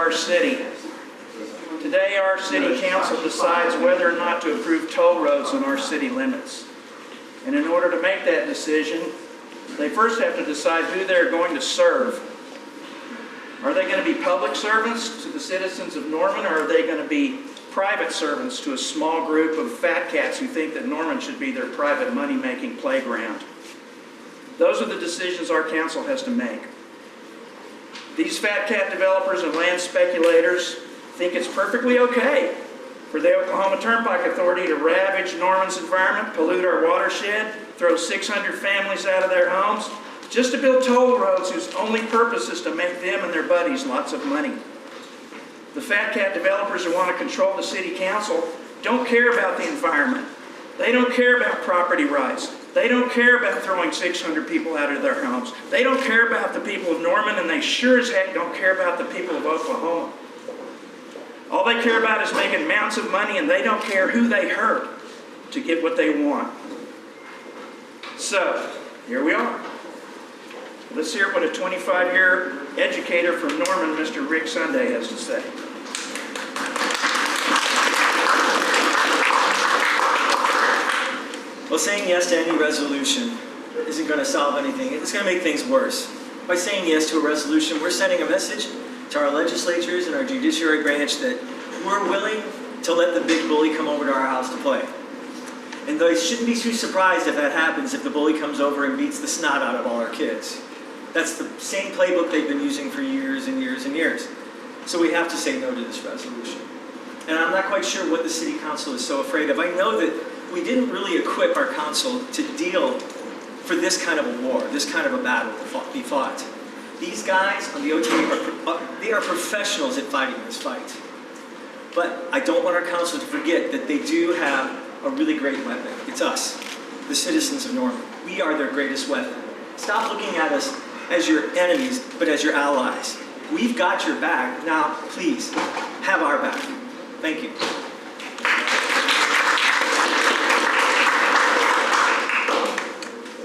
our city. Today, our city council decides whether or not to approve toll roads on our city limits. And in order to make that decision, they first have to decide who they're going to serve. Are they going to be public servants to the citizens of Norman, or are they going to be private servants to a small group of fat cats who think that Norman should be their private money-making playground? Those are the decisions our council has to make. These fat cat developers and land speculators think it's perfectly okay for the Oklahoma Turnpike Authority to ravage Norman's environment, pollute our watershed, throw 600 families out of their homes, just to build toll roads whose only purpose is to make them and their buddies lots of money. The fat cat developers who want to control the city council don't care about the environment. They don't care about property rights. They don't care about throwing 600 people out of their homes. They don't care about the people of Norman, and they sure as heck don't care about the people of Oklahoma. All they care about is making mounts of money, and they don't care who they hurt to get what they want. So, here we are. Let's hear what a 25-year educator from Norman, Mr. Rick Sunday, has to say. Well, saying yes to any resolution isn't going to solve anything. It's going to make things worse. By saying yes to a resolution, we're sending a message to our legislatures and our judiciary branch that we're willing to let the big bully come over to our house to play. And they shouldn't be too surprised if that happens, if the bully comes over and beats the snot out of all our kids. That's the same playbook they've been using for years and years and years. So we have to say no to this resolution. And I'm not quite sure what the city council is so afraid of. I know that we didn't really equip our council to deal for this kind of a war, this kind of a battle to be fought. These guys on the OTA, they are professionals at fighting this fight. But I don't want our council to forget that they do have a really great weapon. It's us, the citizens of Norman. We are their greatest weapon. Stop looking at us as your enemies, but as your allies. We've got your back. Now, please, have our back. Thank you.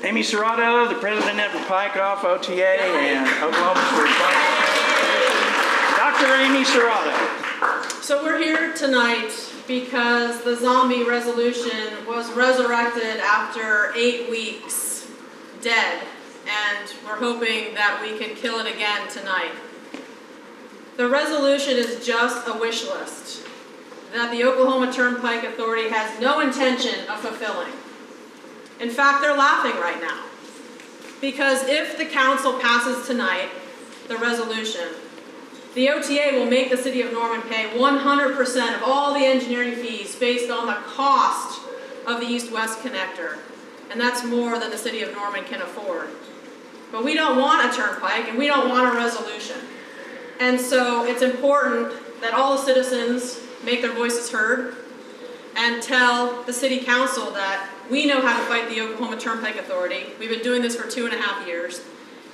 Amy Serrato, the president of the PIKE OTA and Oklahoma's for Dr. Amy Serrato. So we're here tonight because the zombie resolution was resurrected after 8 weeks dead, and we're hoping that we can kill it again tonight. The resolution is just a wish list that the Oklahoma Turnpike Authority has no intention of fulfilling. In fact, they're laughing right now, because if the council passes tonight the resolution, the OTA will make the city of Norman pay 100% of all the engineering fees based on the cost of the east-west connector, and that's more than the city of Norman can afford. But we don't want a turnpike, and we don't want a resolution. And so it's important that all the citizens make their voices heard and tell the city council that we know how to fight the Oklahoma Turnpike Authority. We've been doing this for 2.5 years.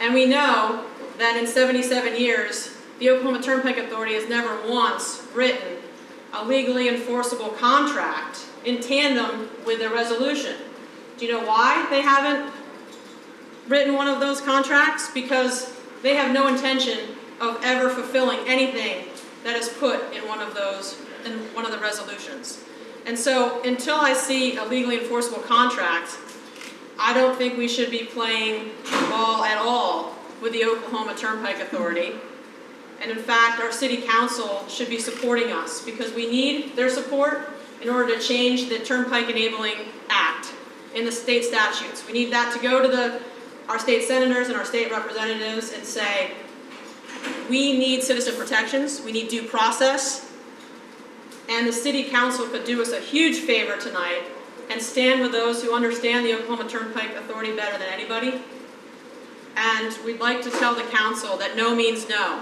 And we know that in 77 years, the Oklahoma Turnpike Authority has never once written a legally enforceable contract in tandem with a resolution. Do you know why they haven't written one of those contracts? Because they have no intention of ever fulfilling anything that is put in one of the resolutions. And so until I see a legally enforceable contract, I don't think we should be playing ball at all with the Oklahoma Turnpike Authority. And in fact, our city council should be supporting us, because we need their support in order to change the Turnpike Enabling Act in the state statutes. We need that to go to our state senators and our state representatives and say, we need citizen protections, we need due process, and the city council could do us a huge favor tonight and stand with those who understand the Oklahoma Turnpike Authority better than anybody. And we'd like to tell the council that no means no.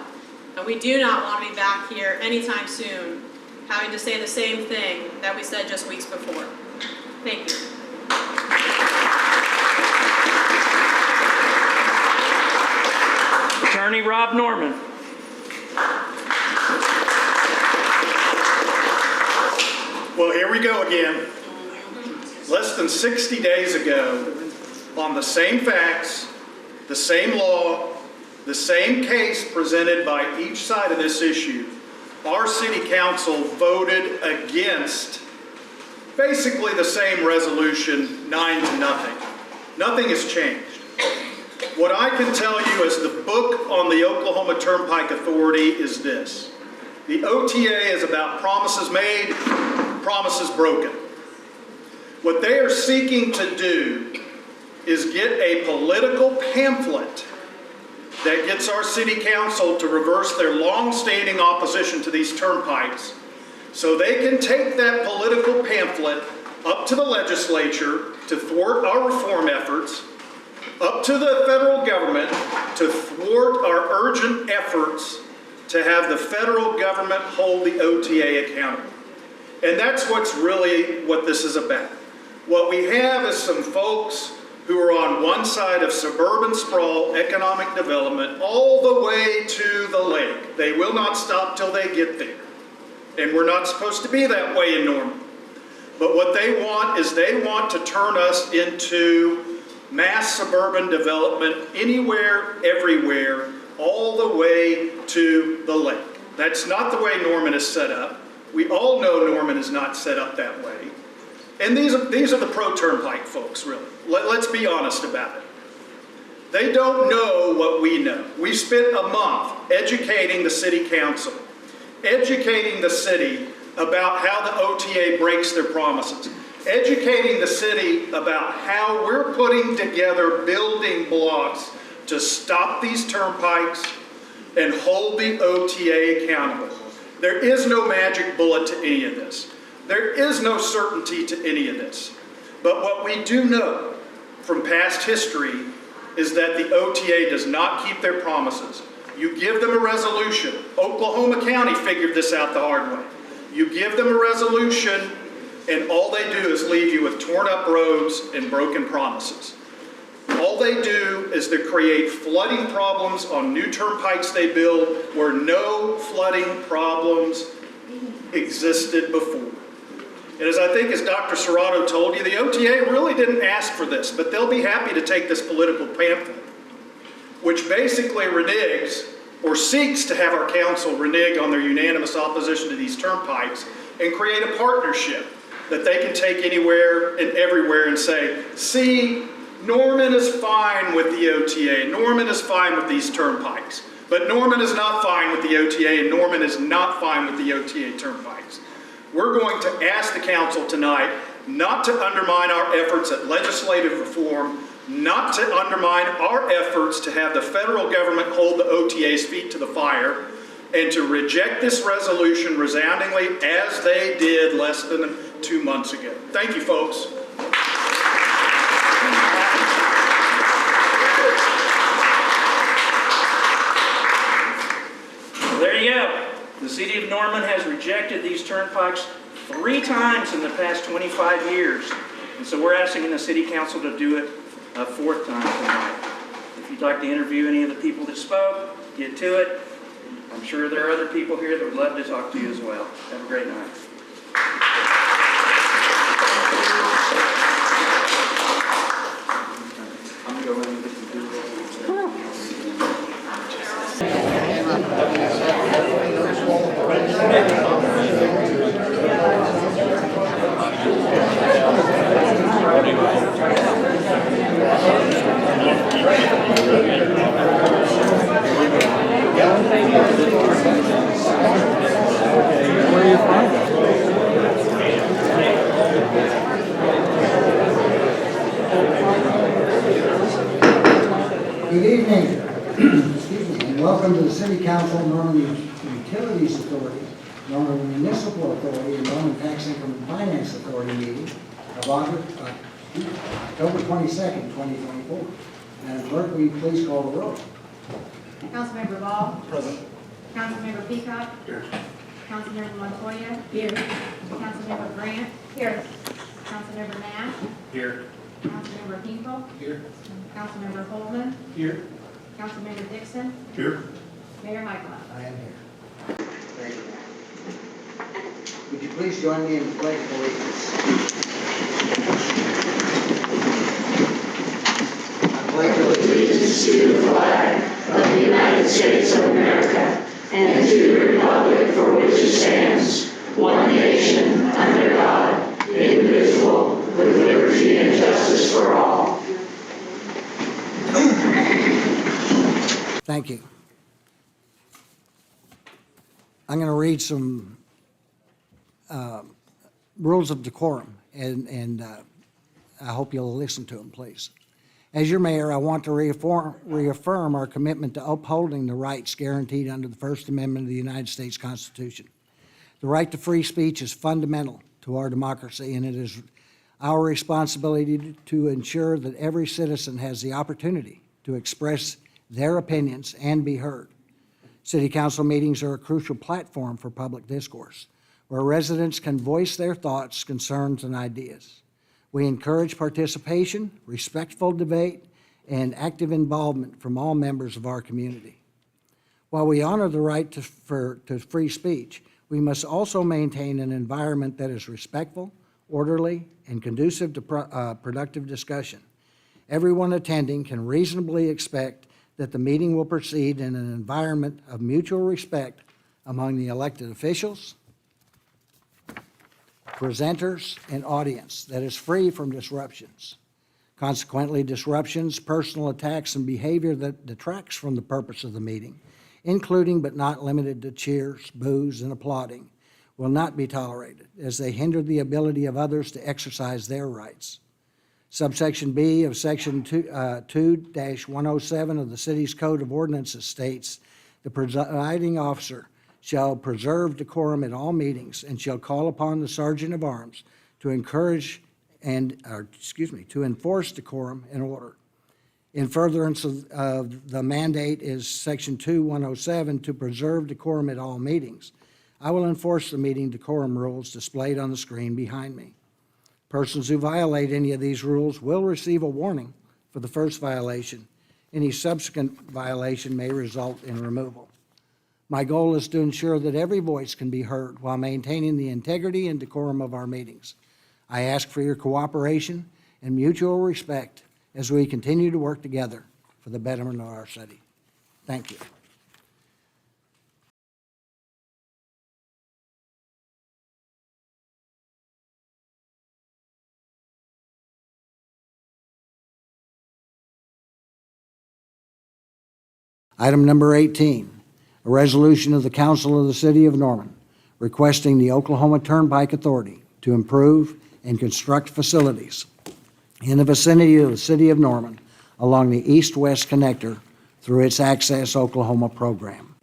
And we do not want to be back here anytime soon having to say the same thing that we said just weeks before. Thank you. Attorney Rob Norman. Well, here we go again. Less than 60 days ago, on the same facts, the same law, the same case presented by each side of this issue, our city council voted against basically the same resolution, 9-0. Nothing has changed. What I can tell you as the book on the Oklahoma Turnpike Authority is this. The OTA is about promises made, promises broken. What they are seeking to do is get a political pamphlet that gets our city council to reverse their long-standing opposition to these turnpikes, so they can take that political pamphlet up to the legislature to thwart our reform efforts, up to the federal government to thwart our urgent efforts to have the federal government hold the OTA accountable. And that's what this is about. What we have is some folks who are on one side of suburban sprawl, economic development, all the way to the lake. They will not stop till they get there. And we're not supposed to be that way in Norman. But what they want is they want to turn us into mass suburban development anywhere, everywhere, all the way to the lake. That's not the way Norman is set up. We all know Norman is not set up that way. And these are the pro-turnpike folks, really. Let's be honest about it. They don't know what we know. We spent a month educating the city council, educating the city about how the OTA breaks their promises, educating the city about how we're putting together building blocks to stop these turnpikes and hold the OTA accountable. There is no magic bullet to any of this. There is no certainty to any of this. But what we do know from past history is that the OTA does not keep their promises. You give them a resolution. Oklahoma County figured this out the hard way. You give them a resolution, and all they do is leave you with torn up roads and broken promises. All they do is they create flooding problems on new turnpikes they build where no flooding problems existed before. And as Dr. Serrato told you, the OTA really didn't ask for this, but they'll be happy to take this political pamphlet, which basically reneges or seeks to have our council renege on their unanimous opposition to these turnpikes and create a partnership that they can take anywhere and everywhere and say, see, Norman is fine with the OTA. Norman is fine with these turnpikes. But Norman is not fine with the OTA, and Norman is not fine with the OTA turnpikes. We're going to ask the council tonight not to undermine our efforts at legislative reform, not to undermine our efforts to have the federal government hold the OTA's feet to the fire, and to reject this resolution resoundingly as they did less than 2 months ago. Thank you, folks. There you go. The city of Norman has rejected these turnpikes 3 times in the past 25 years. And so we're asking the city council to do it a 4th time tonight. If you'd like to interview any of the people that spoke, get to it. I'm sure there are other people here that would love to talk to you as well. Have a great night. I'm going to Where are you from? Good evening. Excuse me, and welcome to the City Council, Norman Utilities Authority, Norman Municipal Authority, and Norman Tax Income and Finance Authority meeting of October 22nd, 2024. Madam Clerk, will you please call the roll? Councilmember Ball. Present. Councilmember Peacock. Here. Councilmember Montoya. Here. Councilmember Grant. Here. Councilmember Nash. Here. Councilmember Hinkle. Here. Councilmember Holman. Here. Councilmember Dixon. Here. Mayor Hycroft. I am here. Thank you. Would you please join me in the pledge of allegiance? I pledge allegiance to the flag of the United States of America and to the republic for which I'm going to read some rules of decorum, and I hope you'll listen to them, please. As your mayor, I want to reaffirm our commitment to upholding the rights guaranteed under the First Amendment of the United States Constitution. The right to free speech is fundamental to our democracy, and it is our responsibility to ensure that every citizen has the opportunity to express their opinions and be heard. City council meetings are a crucial platform for public discourse, where residents can voice their thoughts, concerns, and ideas. We encourage participation, respectful debate, and active involvement from all members of our community. While we honor the right to free speech, we must also maintain an environment that is respectful, orderly, and conducive to productive discussion. Everyone attending can reasonably expect that the meeting will proceed in an environment of mutual respect among the elected officials, presenters, and audience that is free from disruptions. Consequently, disruptions, personal attacks, and behavior that detracts from the purpose of the meeting, including but not limited to cheers, boos, and applauding, will not be tolerated as they hinder the ability of others to exercise their rights. Subsection B of Section 2-107 of the City's Code of Ordinances states, "The presiding officer shall preserve decorum at all meetings and shall call upon the sergeant of arms to enforce decorum and order." In furtherance of the mandate is Section 2-107 to preserve decorum at all meetings. I will enforce the meeting decorum rules displayed on the screen behind me. Persons who violate any of these rules will receive a warning for the first violation. Any subsequent violation may result in removal. My goal is to ensure that every voice can be heard while maintaining the integrity and decorum of our meetings. I ask for your cooperation and mutual respect as we continue to work together for the betterment of our city. Thank you. Item number 18, a resolution of the Council of the City of Norman requesting the Oklahoma Turnpike Authority to improve and construct facilities in the vicinity of the City of Norman along the east-west connector through its Access Oklahoma program.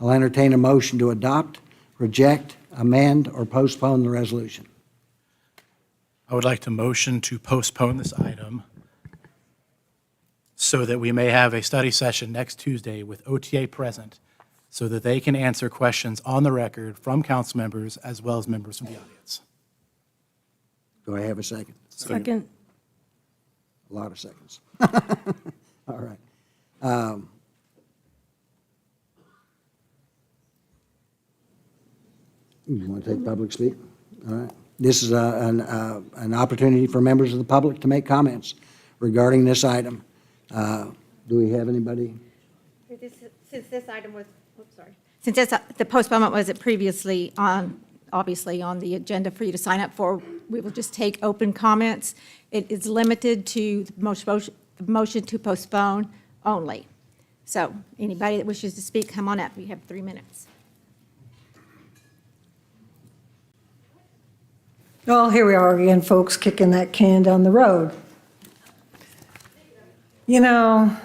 I'll entertain a motion to adopt, reject, amend, or postpone the resolution. I would like to motion to postpone this item so that we may have a study session next Tuesday with OTA present so that they can answer questions on the record from council members as well as members from the audience. Do I have a second? Second. A lot of seconds. All right. You want to take public speak? All right. This is an opportunity for members of the public to make comments regarding this item. Do we have anybody? Since this item was, Since the postponement wasn't previously obviously on the agenda for you to sign up for, we will just take open comments. It is limited to the motion to postpone only. So anybody that wishes to speak, come on up. You have 3 minutes. Well, here we are again, folks, kicking that can down the road. You know,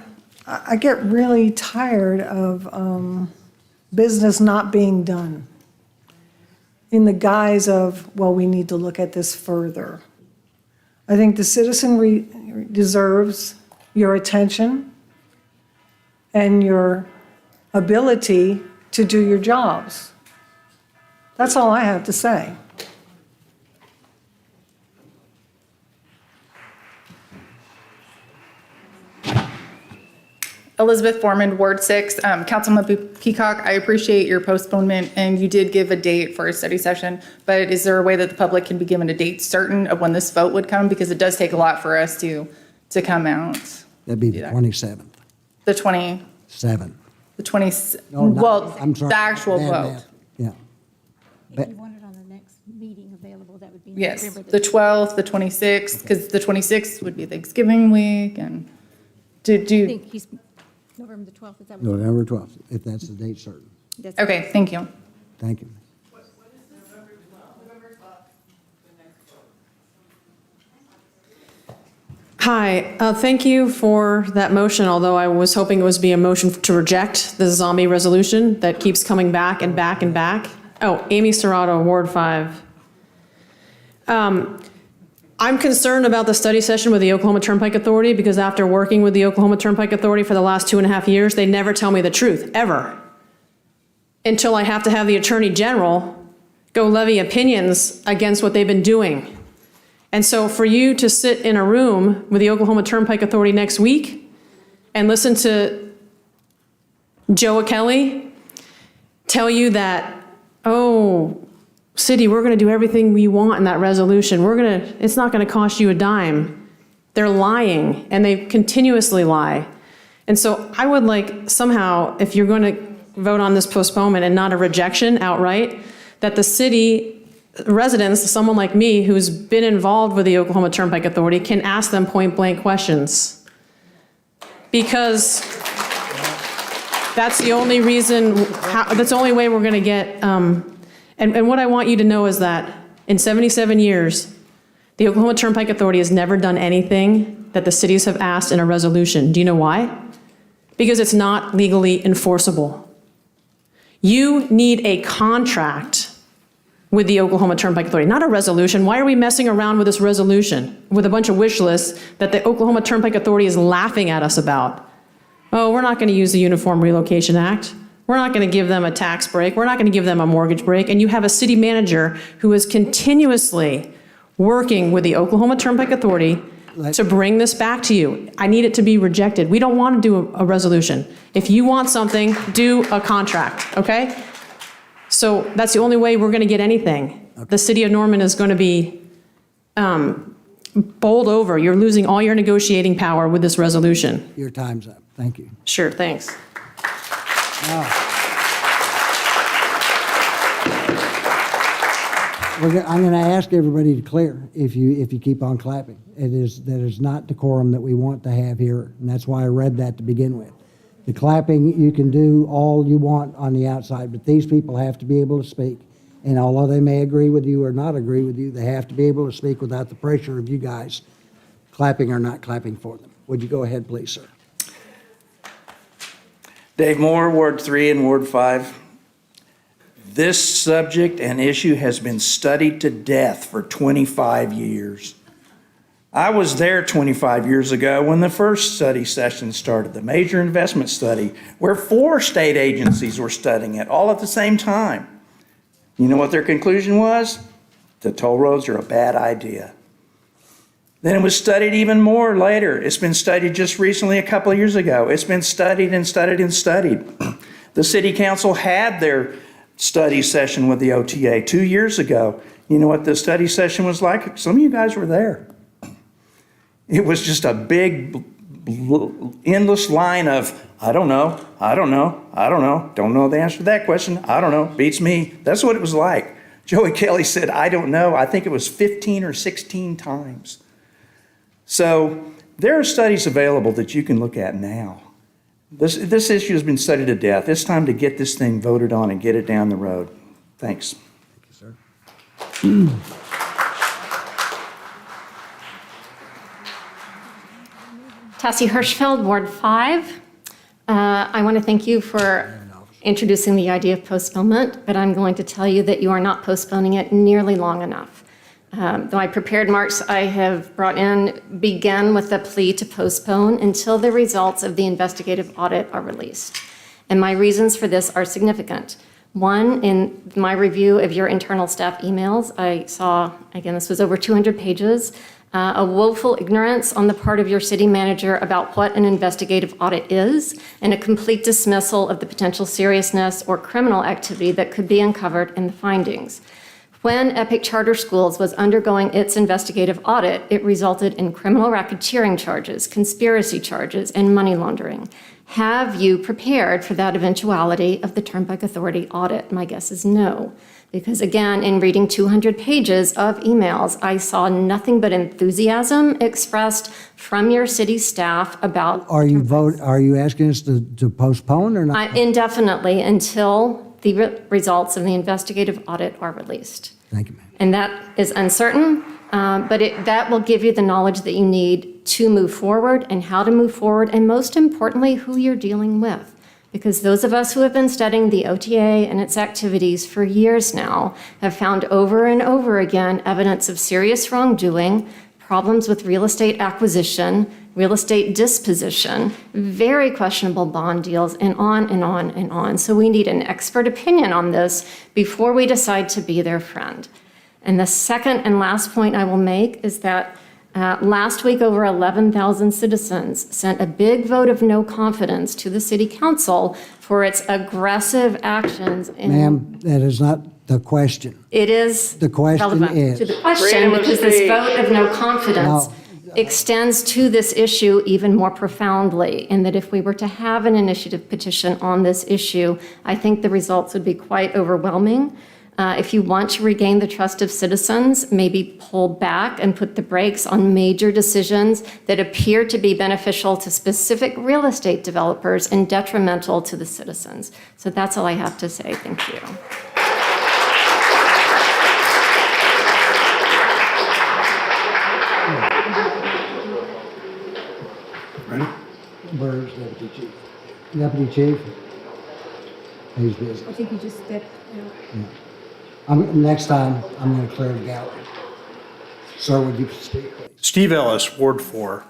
I get really tired of business not being done in the guise of, well, we need to look at this further. I think the citizen deserves your attention and your ability to do your jobs. That's all I have to say. Elizabeth Foreman, Ward 6. Councilman Peacock, I appreciate your postponement, and you did give a date for a study session, but is there a way that the public can be given a date certain of when this vote would come? Because it does take a lot for us to come out. That'd be the 27th. The 20, 7. the 20, No, not- well, I'm sorry. the actual Bad vote. math. Yeah. If you want it on the next meeting available, that would be Yes, November the 12th, the 26th, because the 26th would be Thanksgiving week, and I think he's November the 12th, is that what? November 12th, if that's the date certain. That's- okay, thank you. Thank you. Hi, thank you for that motion, although I was hoping it was be a motion to reject the zombie resolution that keeps coming back and back and back. Oh, Amy Serrato, Ward 5. I'm concerned about the study session with the Oklahoma Turnpike Authority because after working with the Oklahoma Turnpike Authority for the last 2.5 years, they never tell me the truth, ever. Until I have to have the Attorney General go levy opinions against what they've been doing. And so for you to sit in a room with the Oklahoma Turnpike Authority next week and listen to Joe Kelly tell you that, oh, city, we're going to do everything we want in that resolution. It's not going to cost you a dime. They're lying, and they continuously lie. And so I would like somehow, if you're going to vote on this postponement and not a rejection outright, that the city residents, someone like me who's been involved with the Oklahoma Turnpike Authority, can ask them point blank questions. Because that's the only reason, that's the only way we're going to get, and what I want you to know is that in 77 years, the Oklahoma Turnpike Authority has never done anything that the cities have asked in a resolution. Do you know why? Because it's not legally enforceable. You need a contract with the Oklahoma Turnpike Authority, not a resolution. Why are we messing around with this resolution with a bunch of wish lists that the Oklahoma Turnpike Authority is laughing at us about? Oh, we're not going to use the Uniform Relocation Act. We're not going to give them a tax break. We're not going to give them a mortgage break. And you have a city manager who is continuously working with the Oklahoma Turnpike Authority to bring this back to you. I need it to be rejected. We don't want to do a resolution. If you want something, do a contract, okay? So that's the only way we're going to get anything. Okay. The city of Norman is going to be bowled over. You're losing all your negotiating power with this resolution. Your time's up. Thank you. Sure, thanks. I'm going to ask everybody to clear if you keep on clapping. That is not decorum that we want to have here, and that's why I read that to begin with. The clapping, you can do all you want on the outside, but these people have to be able to speak. And although they may agree with you or not agree with you, they have to be able to speak without the pressure of you guys clapping or not clapping for them. Would you go ahead, please, sir? Dave Moore, Ward 3 and Ward 5. This subject and issue has been studied to death for 25 years. I was there 25 years ago when the first study session started, the major investment study, where 4 state agencies were studying it all at the same time. You know what their conclusion was? The toll roads are a bad idea. Then it was studied even more later. It's been studied just recently, a couple of years ago. It's been studied and studied and studied. The city council had their study session with the OTA 2 years ago. You know what the study session was like? Some of you guys were there. It was just a big, endless line of, I don't know, I don't know, I don't know, don't know the answer to that question, I don't know, beats me. That's what it was like. Joey Kelly said, I don't know. I think it was 15 or 16 times. So there are studies available that you can look at now. This issue has been studied to death. It's time to get this thing voted on and get it down the road. Thanks. Thank you, sir. Tassie Hirschfeld, Ward 5. I want to thank you for introducing the idea of postponement, but I'm going to tell you that you are not postponing it nearly long enough. My prepared marks I have brought in begin with a plea to postpone until the results of the investigative audit are released. And my reasons for this are significant. One, in my review of your internal staff emails, I saw, again, this was over 200 pages, a woeful ignorance on the part of your city manager about what an investigative audit is, and a complete dismissal of the potential seriousness or criminal activity that could be uncovered in the findings. When Epic Charter Schools was undergoing its investigative audit, it resulted in criminal racketeering charges, conspiracy charges, and money laundering. Have you prepared for that eventuality of the Turnpike Authority audit? My guess is no. Because again, in reading 200 pages of emails, I saw nothing but enthusiasm expressed from your city staff about. Are you asking us to postpone or not? Indefinitely until the results of the investigative audit are released. Thank you, ma'am. And that is uncertain, but that will give you the knowledge that you need to move forward and how to move forward, and most importantly, who you're dealing with. Because those of us who have been studying the OTA and its activities for years now have found over and over again evidence of serious wrongdoing, problems with real estate acquisition, real estate disposition, very questionable bond deals, and on and on and on. So we need an expert opinion on this before we decide to be their friend. And the second and last point I will make is that last week, over 11,000 citizens sent a big vote of no confidence to the city council for its aggressive actions. Ma'am, that is not the question. It is The question relevant is- to the question because this vote of no confidence extends to this issue even more profoundly, in that if we were to have an initiative petition on this issue, I think the results would be quite overwhelming. If you want to regain the trust of citizens, maybe pull back and put the brakes on major decisions that appear to be beneficial to specific real estate developers and detrimental to the citizens. So that's all I have to say. Thank you. Where's Deputy Chief? Deputy Chief? He's busy. I think you just stepped out. Next time, I'm going to clear the gallery. Sir, would you speak, please? Steve Ellis, Ward 4.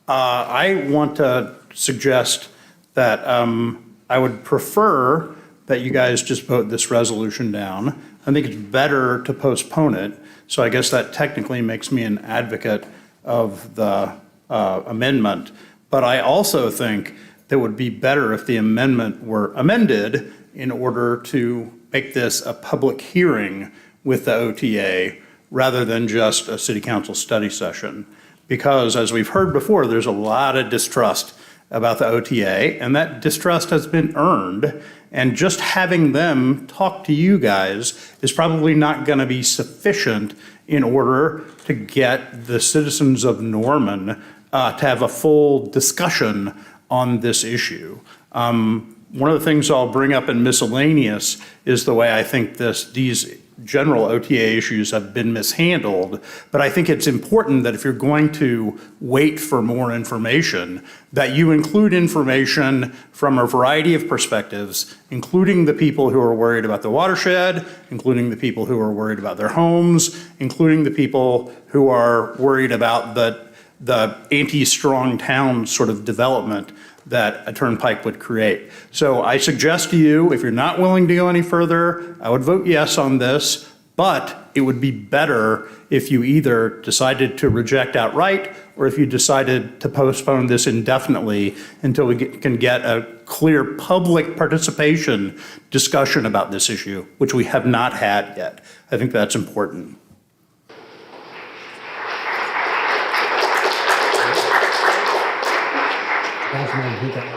I want to suggest that I would prefer that you guys just vote this resolution down. I think it's better to postpone it, so I guess that technically makes me an advocate of the amendment. But I also think that it would be better if the amendment were amended in order to make this a public hearing with the OTA rather than just a city council study session. Because as we've heard before, there's a lot of distrust about the OTA, and that distrust has been earned. And just having them talk to you guys is probably not going to be sufficient in order to get the citizens of Norman to have a full discussion on this issue. One of the things I'll bring up in miscellaneous is the way I think these general OTA issues have been mishandled, but I think it's important that if you're going to wait for more information, that you include information from a variety of perspectives, including the people who are worried about the watershed, including the people who are worried about their homes, including the people who are worried about the anti-strong town sort of development that a turnpike would create. So I suggest to you, if you're not willing to go any further, I would vote yes on this, but it would be better if you either decided to reject outright or if you decided to postpone this indefinitely until we can get a clear public participation discussion about this issue, which we have not had yet. I think that's important.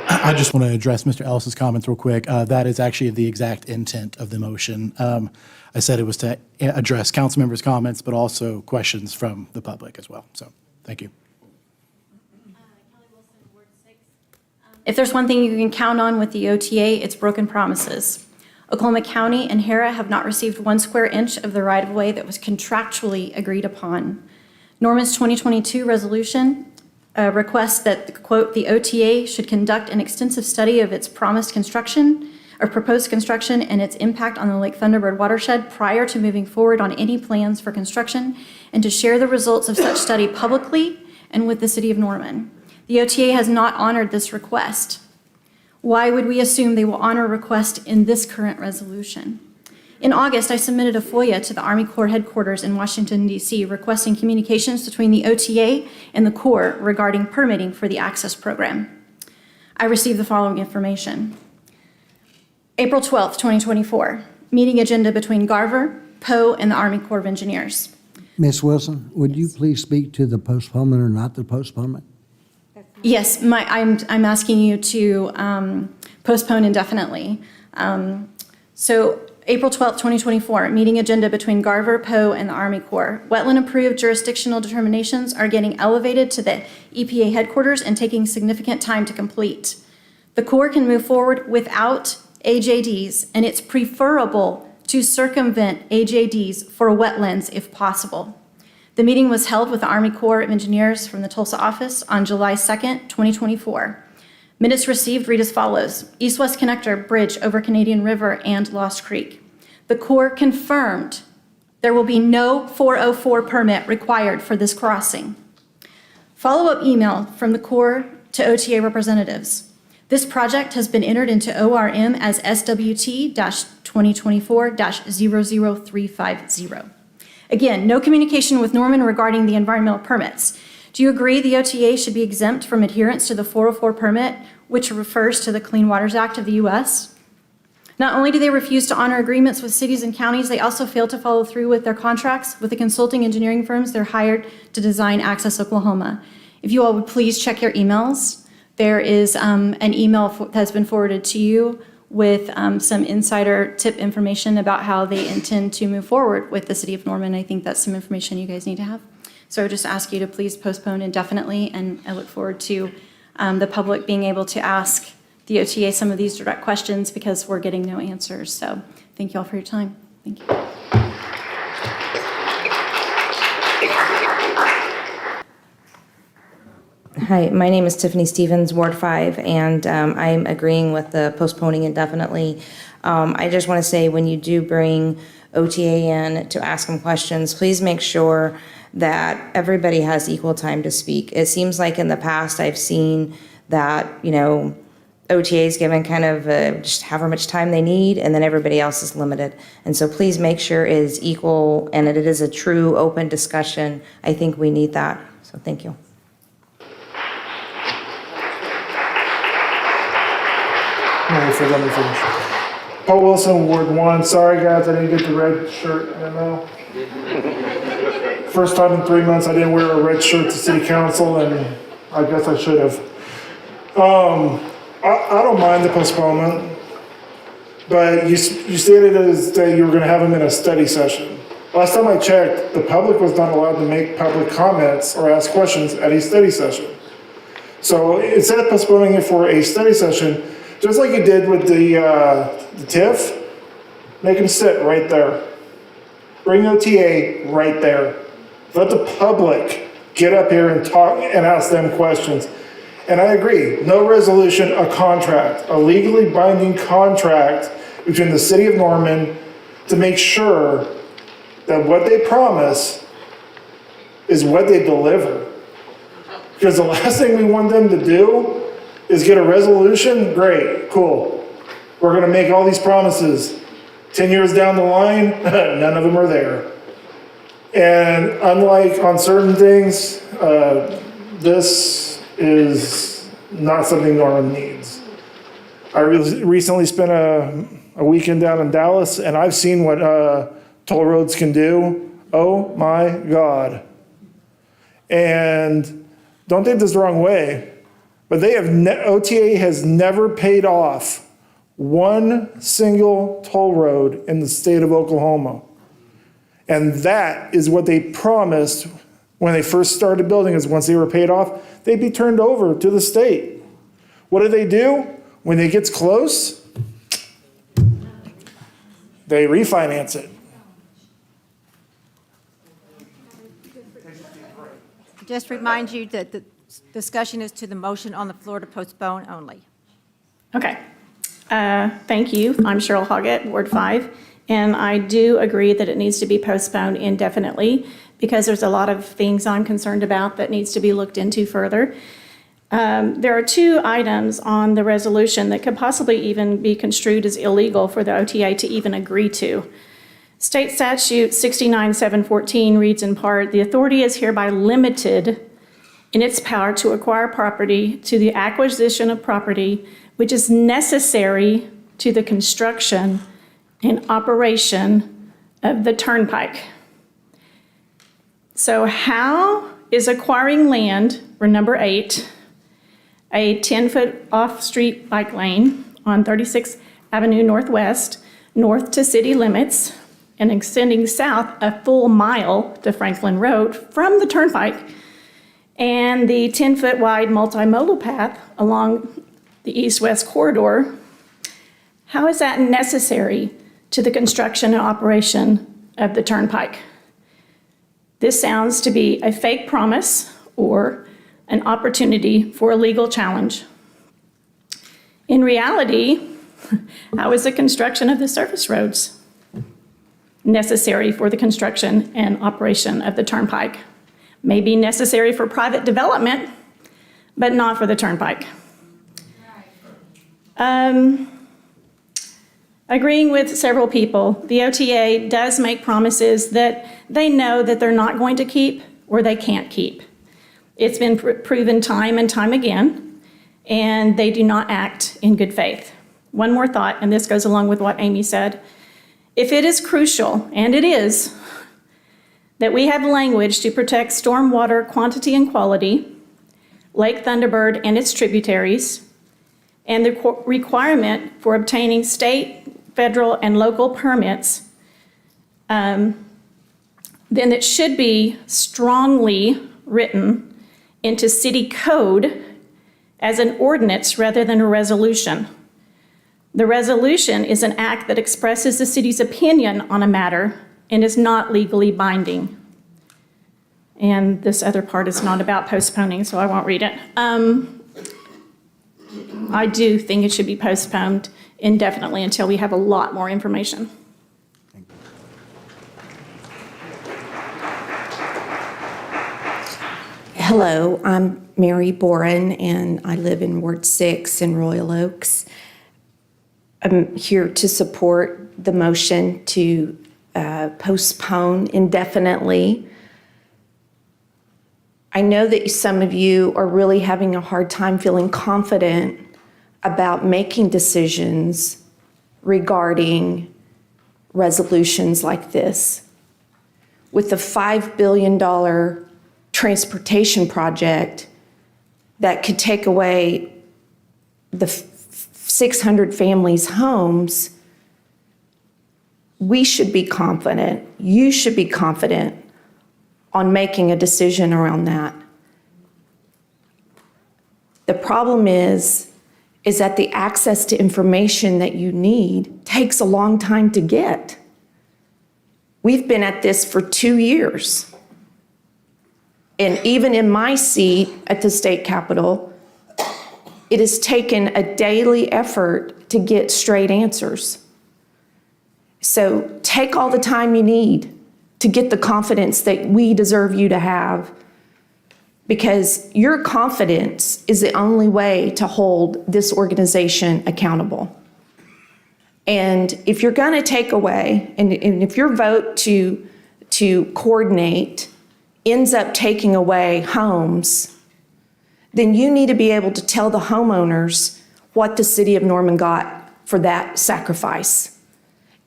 I just want to address Mr. Ellis's comments real quick. That is actually the exact intent of the motion. I said it was to address council members' comments, but also questions from the public as well. So, thank you. If there's one thing you can count on with the OTA, it's broken promises. Oklahoma County and Hera have not received 1 square inch of the right-of-way that was contractually agreed upon. Norman's 2022 resolution requests that, quote, the OTA should conduct an extensive study of its proposed construction and its impact on the Lake Thunderbird watershed prior to moving forward on any plans for construction, and to share the results of such study publicly and with the city of Norman. The OTA has not honored this request. Why would we assume they will honor a request in this current resolution? In August, I submitted a FOIA to the Army Corps headquarters in Washington, D.C., requesting communications between the OTA and the Corps regarding permitting for the Access Program. I received the following information. April 12th, 2024, meeting agenda between Garver, Poe, and the Army Corps of Engineers. Ms. Wilson, would you please speak to the postponement or not the postponement? Yes, I'm asking you to postpone indefinitely. So April 12th, 2024, meeting agenda between Garver, Poe, and the Army Corps. Wetland-approved jurisdictional determinations are getting elevated to the EPA headquarters and taking significant time to complete. The Corps can move forward without AJDs, and it's preferable to circumvent AJDs for wetlands if possible. The meeting was held with the Army Corps of Engineers from the Tulsa office on July 2nd, 2024. Minutes received read as follows: East-West Connector Bridge over Canadian River and Lost Creek. The Corps confirmed there will be no 404 permit required for this crossing. Follow-up email from the Corps to OTA representatives. This project has been entered into ORM as SWT-2024-00350. Again, no communication with Norman regarding the environmental permits. Do you agree the OTA should be exempt from adherence to the 404 permit, which refers to the Clean Waters Act of the U.S.? Not only do they refuse to honor agreements with cities and counties, they also fail to follow through with their contracts with the consulting engineering firms they're hired to design Access Oklahoma. If you all would please check your emails. There is an email that has been forwarded to you with some insider tip information about how they intend to move forward with the city of Norman. I think that's some information you guys need to have. So I would just ask you to please postpone indefinitely, and I look forward to the public being able to ask the OTA some of these direct questions because we're getting no answers. So thank you all for your time. Thank you. Hi, my name is Tiffany Stevens, Ward 5, and I'm agreeing with the postponing indefinitely. I just want to say, when you do bring OTA in to ask them questions, please make sure that everybody has equal time to speak. It seems like in the past I've seen that, OTA is given kind of just however much time they need, and then everybody else is limited. And so please make sure it is equal and it is a true open discussion. I think we need that. So thank you. Let me finish. Paul Wilson, Ward 1. Sorry, guys, I didn't get the red shirt memo. First time in 3 months I didn't wear a red shirt to city council, and I guess I should have. I don't mind the postponement, but you stated that you were going to have them in a study session. Last time I checked, the public was not allowed to make public comments or ask questions at a study session. So instead of postponing it for a study session, just like you did with the TIF, make them sit right there. Bring OTA right there. Let the public get up here and talk and ask them questions. And I agree, no resolution, a contract, a legally binding contract between the city of Norman to make sure that what they promise is what they deliver. Because the last thing we want them to do is get a resolution. Great, cool. We're gonna make all these promises. 10 years down the line, none of them are there. And unlike on certain things, this is not something Norman needs. I recently spent a weekend down in Dallas, and I've seen what toll roads can do. Oh my God. And don't take this the wrong way, but they have OTA has never paid off one single toll road in the state of Oklahoma. And that is what they promised when they first started building, is once they were paid off, they'd be turned over to the state. What do? When it gets close, they refinance it. Just remind you that the discussion is to the motion on the floor to postpone only. Okay. Thank you. I'm Cheryl Hoggett, Ward 5, and I do agree that it needs to be postponed indefinitely because there's a lot of things I'm concerned about that needs to be looked into further. There are two items on the resolution that could possibly even be construed as illegal for the OTA to even agree to. State Statute 69714 reads in part, "The authority is hereby limited in its power to acquire property to the acquisition of property which is necessary to the construction and operation of the turnpike." So how is acquiring land, for number 8, a 10-foot off-street bike lane on 36th Avenue Northwest, north to city limits, and extending south a full mile to Franklin Road from the turnpike, and the 10-foot wide multimodal path along the east-west corridor, How is that necessary to the construction and operation of the turnpike? This sounds to be a fake promise or an opportunity for a legal challenge. In reality, how is the construction of the surface roads necessary for the construction and operation of the turnpike? May be necessary for private development, but not for the turnpike. Agreeing with several people, the OTA does make promises that they know that they're not going to keep or they can't keep. It's been proven time and time again, and they do not act in good faith. One more thought, and this goes along with what Amy said. If it is crucial, and it is, that we have language to protect stormwater quantity and quality, Lake Thunderbird and its tributaries, and the requirement for obtaining state, federal, and local permits, then it should be strongly written into city code as an ordinance rather than a resolution. The resolution is an act that expresses the city's opinion on a matter and is not legally binding. And this other part is not about postponing, so I won't read it. I do think it should be postponed indefinitely until we have a lot more information. Hello, I'm Mary Boren, and I live in Ward 6 in Royal Oaks. I'm here to support the motion to postpone indefinitely. I know that some of you are really having a hard time feeling confident about making decisions regarding resolutions like this. With the $5 billion transportation project that could take away the 600 families' homes, we should be confident, you should be confident on making a decision around that. The problem is that the access to information that you need takes a long time to get. We've been at this for 2 years. And even in my seat at the state capitol, it has taken a daily effort to get straight answers. So take all the time you need to get the confidence that we deserve you to have, because your confidence is the only way to hold this organization accountable. And if you're going to take away, and if your vote to coordinate ends up taking away homes, then you need to be able to tell the homeowners what the city of Norman got for that sacrifice.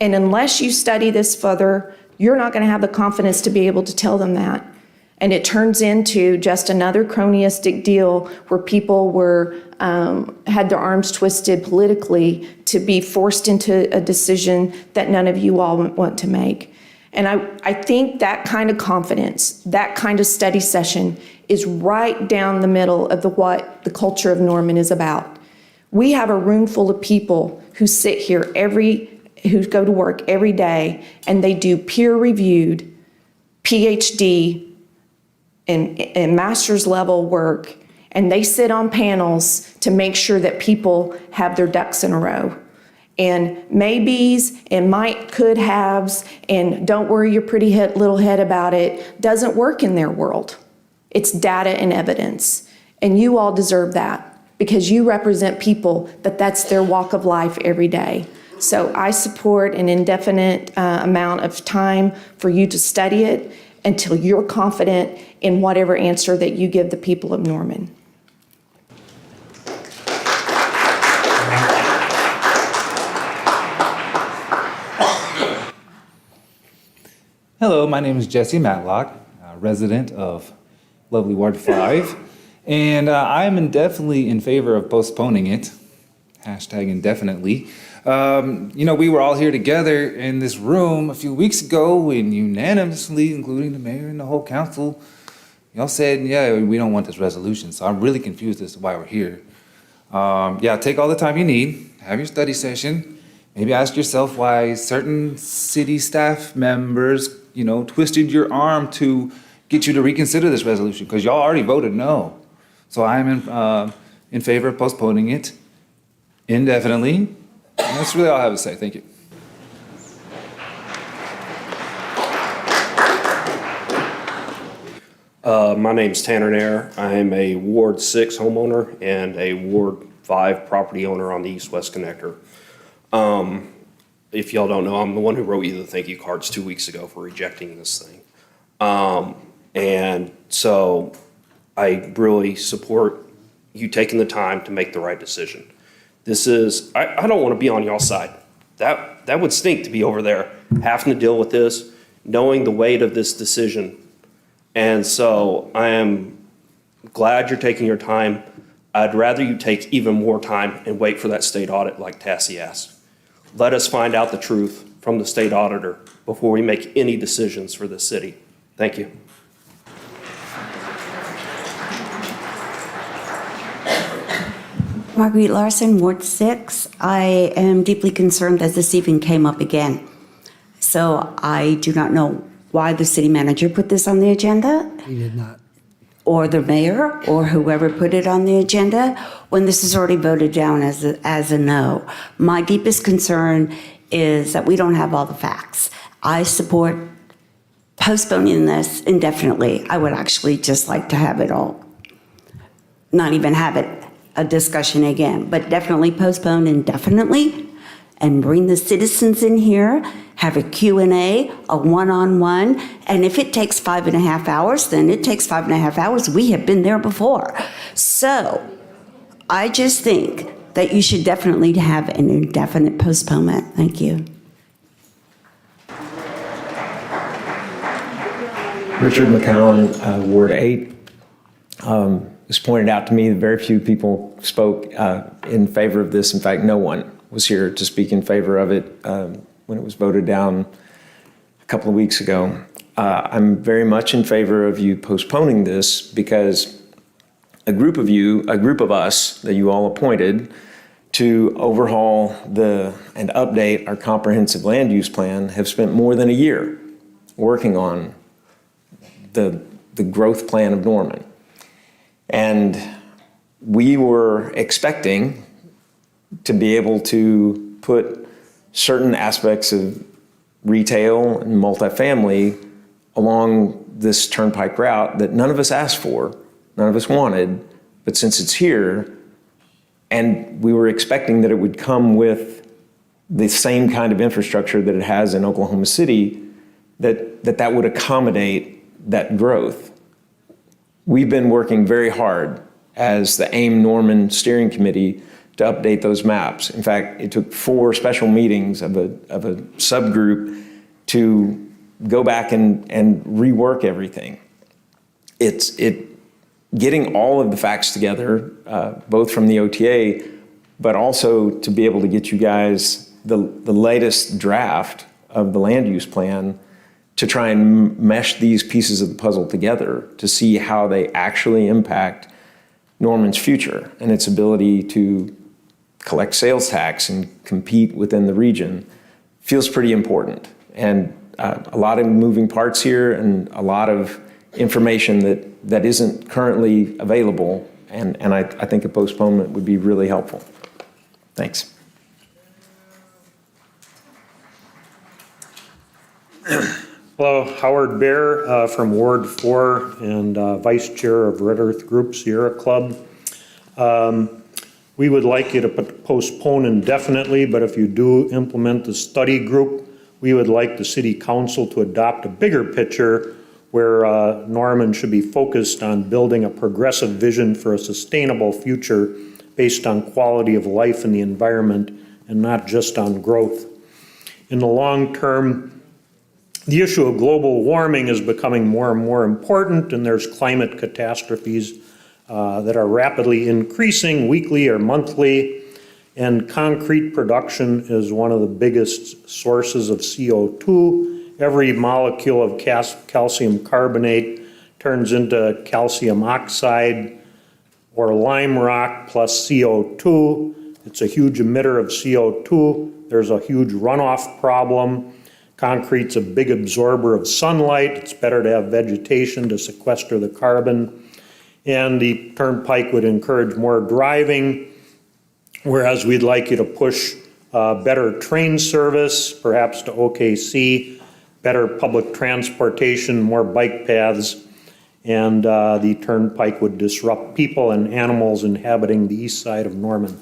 And unless you study this further, you're not going to have the confidence to be able to tell them that. And it turns into just another cronyistic deal where people were had their arms twisted politically to be forced into a decision that none of you all want to make. And I think that kind of confidence, that kind of study session is right down the middle of what the culture of Norman is about. We have a room full of people who sit here who go to work every day, and they do peer-reviewed PhD and master's level work, and they sit on panels to make sure that people have their ducks in a row. And maybes and might, could haves, and don't worry your pretty little head about it doesn't work in their world. It's data and evidence. And you all deserve that because you represent people that's their walk of life every day. So I support an indefinite amount of time for you to study it until you're confident in whatever answer that you give the people of Norman. Hello, my name is Jesse Matlock, resident of lovely Ward 5, and I am indefinitely in favor of postponing it, #indefinitely. We were all here together in this room a few weeks ago and unanimously, including the mayor and the whole council, y'all said, yeah, we don't want this resolution. So I'm really confused as to why we're here. Take all the time you need, have your study session, maybe ask yourself why certain city staff members, twisted your arm to get you to reconsider this resolution, because y'all already voted no. So I'm in favor of postponing it indefinitely. And that's really all I have to say. Thank you. My name's Tanner Nair. I am a Ward 6 homeowner and a Ward 5 property owner on the East-West Connector. If y'all don't know, I'm the one who wrote you the thank you cards 2 weeks ago for rejecting this thing. And so I really support you taking the time to make the right decision. This is, I don't want to be on y'all's side. That would stink to be over there having to deal with this, knowing the weight of this decision. And so I am glad you're taking your time. I'd rather you take even more time and wait for that state audit like Tassie asked. Let us find out the truth from the state auditor before we make any decisions for the city. Thank you. Marguerite Larson, Ward 6. I am deeply concerned that this even came up again. So I do not know why the city manager put this on the agenda. He did not. Or the mayor, or whoever put it on the agenda, when this is already voted down as a no. My deepest concern is that we don't have all the facts. I support postponing this indefinitely. I would actually just like to have it all, not even have it a discussion again, but definitely postpone indefinitely and bring the citizens in here, have a Q&A, a one-on-one, and if it takes 5.5 hours, then it takes 5.5 hours. We have been there before. So I just think that you should definitely have an indefinite postponement. Thank you. Richard McCown, Ward 8. It was pointed out to me that very few people spoke in favor of this. In fact, no one was here to speak in favor of it when it was voted down a couple of weeks ago. I'm very much in favor of you postponing this because a group of us that you all appointed to overhaul and update our comprehensive land use plan have spent more than a year working on the growth plan of Norman. And we were expecting to be able to put certain aspects of retail and multifamily along this turnpike route that none of us asked for, none of us wanted, but since it's here, and we were expecting that it would come with the same kind of infrastructure that it has in Oklahoma City, that would accommodate that growth. We've been working very hard as the AIM Norman Steering Committee to update those maps. In fact, it took 4 special meetings of a subgroup to go back and rework everything. It's getting all of the facts together, both from the OTA, but also to be able to get you guys the latest draft of the land use plan to try and mesh these pieces of the puzzle together to see how they actually impact Norman's future and its ability to collect sales tax and compete within the region feels pretty important. And a lot of moving parts here and a lot of information that isn't currently available. And I think a postponement would be really helpful. Thanks. Hello, Howard Bear from Ward 4 and Vice Chair of Red Earth Group Sierra Club. We would like you to postpone indefinitely, but if you do implement the study group, we would like the City Council to adopt a bigger picture where Norman should be focused on building a progressive vision for a sustainable future based on quality of life and the environment and not just on growth. In the long term, the issue of global warming is becoming more and more important, and there's climate catastrophes that are rapidly increasing weekly or monthly, and concrete production is one of the biggest sources of CO2. Every molecule of calcium carbonate turns into calcium oxide or lime rock plus CO2. It's a huge emitter of CO2. There's a huge runoff problem. Concrete's a big absorber of sunlight. It's better to have vegetation to sequester the carbon. And the turnpike would encourage more driving, whereas we'd like you to push better train service, perhaps to OKC, better public transportation, more bike paths, and the turnpike would disrupt people and animals inhabiting the east side of Norman.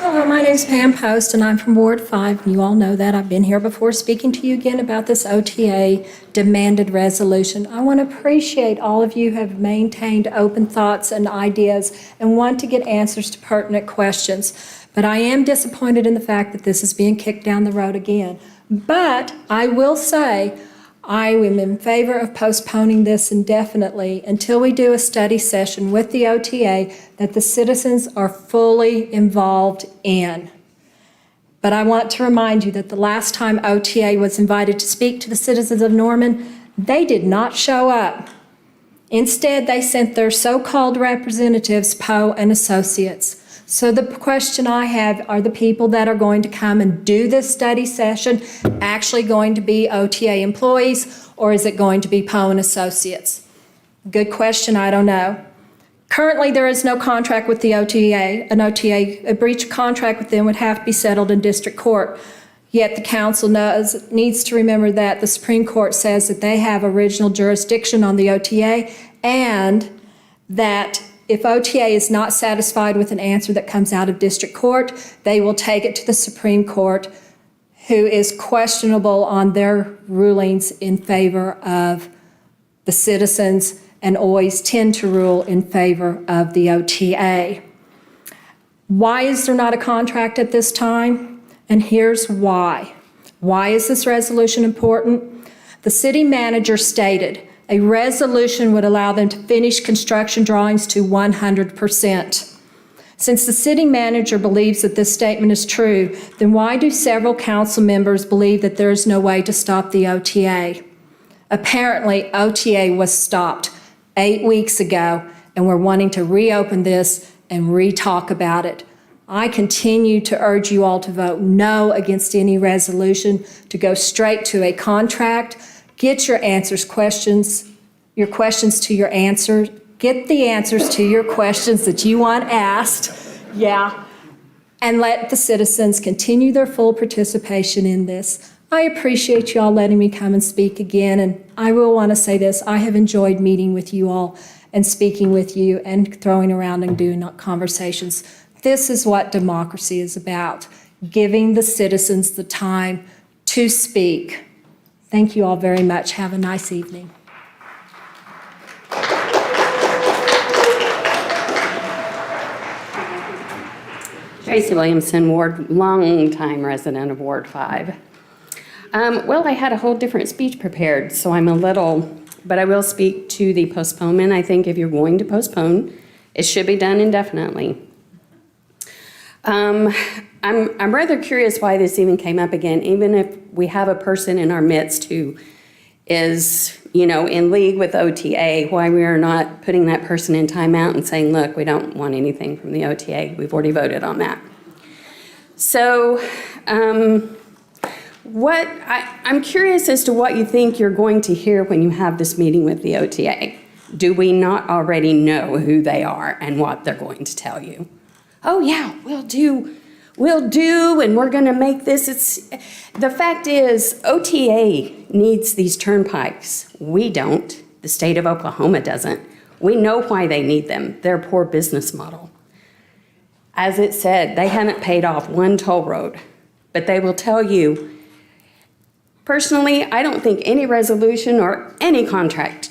Hello, my name is Pam Post, and I'm from Ward 5. You all know that. I've been here before speaking to you again about this OTA demanded resolution. I want to appreciate all of you who have maintained open thoughts and ideas and want to get answers to pertinent questions. But I am disappointed in the fact that this is being kicked down the road again. But I will say, I am in favor of postponing this indefinitely until we do a study session with the OTA that the citizens are fully involved in. But I want to remind you that the last time OTA was invited to speak to the citizens of Norman, they did not show up. Instead, they sent their so-called representatives, Poe And Associates. So the question I have, are the people that are going to come and do this study session actually going to be OTA employees, or is it going to be Poe And Associates? Good question, I don't know. Currently, there is no contract with the OTA. A breach of contract with them would have to be settled in district court. Yet the council needs to remember that the Supreme Court says that they have original jurisdiction on the OTA, and that if OTA is not satisfied with an answer that comes out of district court, they will take it to the Supreme Court, who is questionable on their rulings in favor of the citizens and always tend to rule in favor of the OTA. Why is there not a contract at this time? And here's why. Why is this resolution important? The city manager stated, a resolution would allow them to finish construction drawings to 100%. Since the city manager believes that this statement is true, then why do several council members believe that there is no way to stop the OTA? Apparently, OTA was stopped 8 weeks ago, and we're wanting to reopen this and re-talk about it. I continue to urge you all to vote no against any resolution, to go straight to a contract. Get your questions to your answers. Get the answers to your questions that you want asked. Yeah. And let the citizens continue their full participation in this. I appreciate you all letting me come and speak again. And I will want to say this. I have enjoyed meeting with you all and speaking with you and throwing around and doing conversations. This is what democracy is about, giving the citizens the time to speak. Thank you all very much. Have a nice evening. Tracy Williamson, long-time resident of Ward 5. Well, I had a whole different speech prepared, so but I will speak to the postponement. I think if you're going to postpone, it should be done indefinitely. I'm rather curious why this even came up again, even if we have a person in our midst who is, in league with OTA, why we are not putting that person in timeout and saying, look, we don't want anything from the OTA. We've already voted on that. So I'm curious as to what you think you're going to hear when you have this meeting with the OTA. Do we not already know who they are and what they're going to tell you? Oh yeah, we'll do, and we're gonna make this. The fact is, OTA needs these turnpikes. We don't. The state of Oklahoma doesn't. We know why they need them. They're a poor business model. As it said, they haven't paid off one toll road, but they will tell you, personally, I don't think any resolution or any contract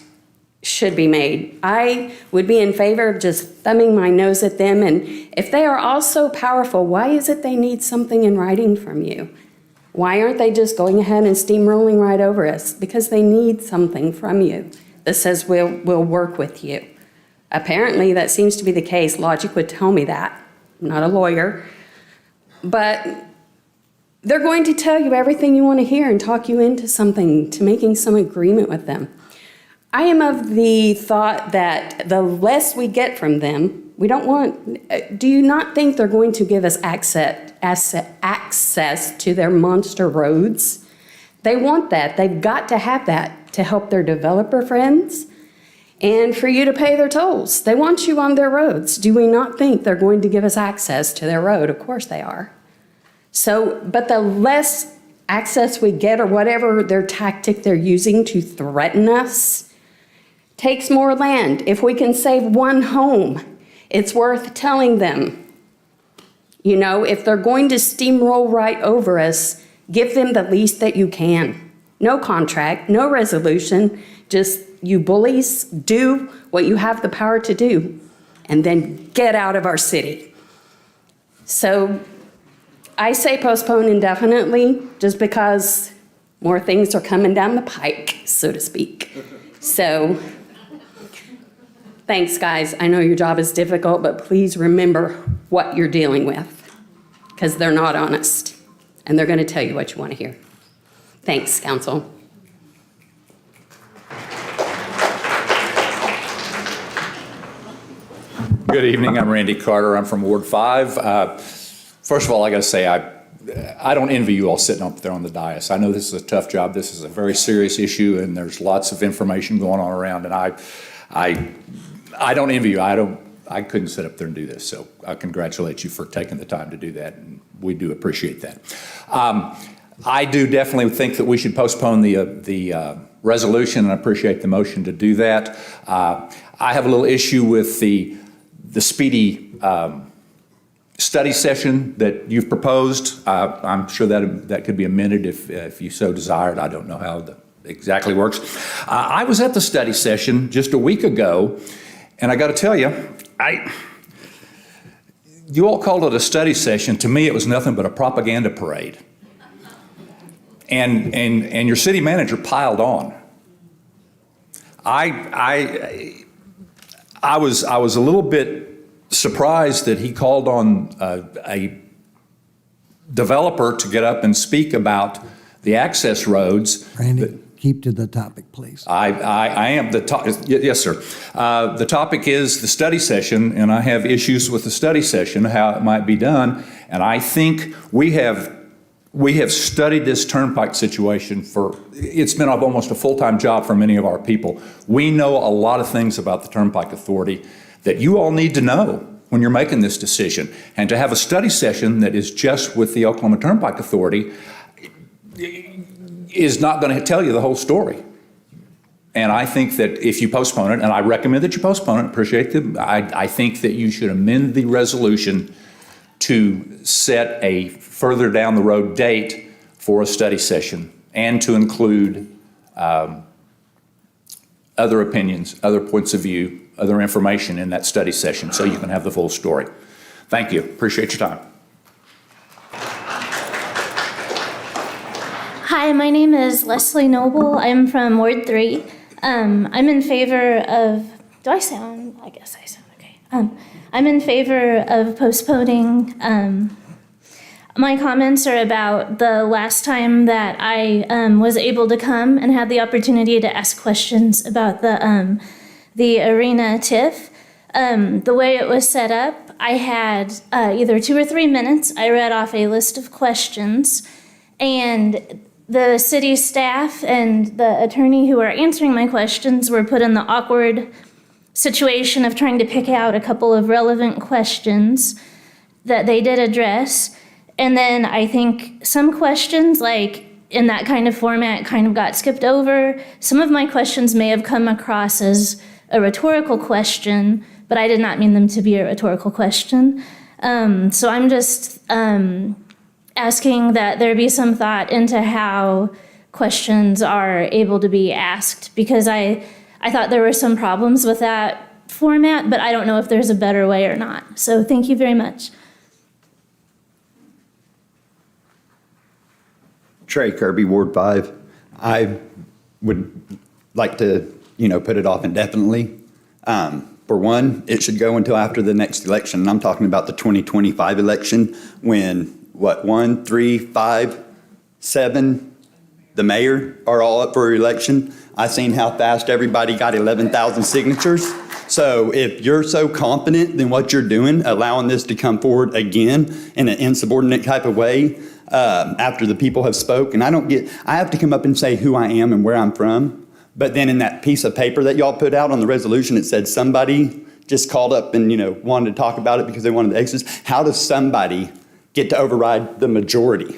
should be made. I would be in favor of just thumbing my nose at them, and if they are all so powerful, why is it they need something in writing from you? Why aren't they just going ahead and steamrolling right over us? Because they need something from you that says we'll work with you. Apparently that seems to be the case. Logic would tell me that. I'm not a lawyer. But they're going to tell you everything you want to hear and talk you into something, to making some agreement with them. I am of the thought that the less we get from them, we don't want, do you not think they're going to give us access to their monster roads? They want that. They've got to have that to help their developer friends and for you to pay their tolls. They want you on their roads. Do we not think they're going to give us access to their road? Of course they are. So, but the less access we get, or whatever their tactic they're using to threaten us, takes more land. If we can save one home, it's worth telling them. You know, if they're going to steamroll right over us, give them the least that you can. No contract, no resolution, just you bullies, do what you have the power to do, and then get out of our city. So I say postpone indefinitely just because more things are coming down the pike, so to speak. So thanks, guys. I know your job is difficult, but please remember what you're dealing with, because they're not honest, and they're going to tell you what you want to hear. Thanks, Council. Good evening. I'm Randy Carter. I'm from Ward 5. First of all, I got to say, I don't envy you all sitting up there on the dais. I know this is a tough job. This is a very serious issue, and there's lots of information going on around. And I don't envy you. I couldn't sit up there and do this. So I congratulate you for taking the time to do that, and we do appreciate that. I do definitely think that we should postpone the resolution, and I appreciate the motion to do that. I have a little issue with the speedy study session that you've proposed. I'm sure that could be amended if you so desired. I don't know how that exactly works. I was at the study session just a week ago, and I got to tell you, you all called it a study session. To me, it was nothing but a propaganda parade. And your city manager piled on. I was a little bit surprised that he called on a developer to get up and speak about the access roads. Randy, keep to the topic, please. I am yes, sir. The topic is the study session, and I have issues with the study session, how it might be done. And I think we have studied this turnpike situation it's been almost a full-time job for many of our people. We know a lot of things about the Turnpike Authority that you all need to know when you're making this decision. And to have a study session that is just with the Oklahoma Turnpike Authority is not going to tell you the whole story. And I think that if you postpone it, and I recommend that you postpone it, appreciate it, I think that you should amend the resolution to set a further down the road date for a study session and to include other opinions, other points of view, other information in that study session so you can have the full story. Thank you. Appreciate your time. Hi, my name is Leslie Noble. I'm from Ward 3. I'm in favor of, do I sound, I guess I sound okay. I'm in favor of postponing. My comments are about the last time that I was able to come and had the opportunity to ask questions about the arena TIF. The way it was set up, I had either 2 or 3 minutes. I read off a list of questions, and the city staff and the attorney who were answering my questions were put in the awkward situation of trying to pick out a couple of relevant questions that they did address. And then I think some questions, like in that kind of format, kind of got skipped over. Some of my questions may have come across as a rhetorical question, but I did not mean them to be a rhetorical question. So I'm just asking that there be some thought into how questions are able to be asked, because I thought there were some problems with that format, but I don't know if there's a better way or not. So thank you very much. Trey Kirby, Ward 5. I would like to, put it off indefinitely. For one, it should go until after the next election. And I'm talking about the 2025 election when, 1, 3, 5, 7, the mayor are all up for election. I seen how fast everybody got 11,000 signatures. So if you're so confident in what you're doing, allowing this to come forward again in an insubordinate type of way after the people have spoke, and I have to come up and say who I am and where I'm from. But then in that piece of paper that y'all put out on the resolution, it said somebody just called up and, wanted to talk about it because they wanted the extras. How does somebody get to override the majority?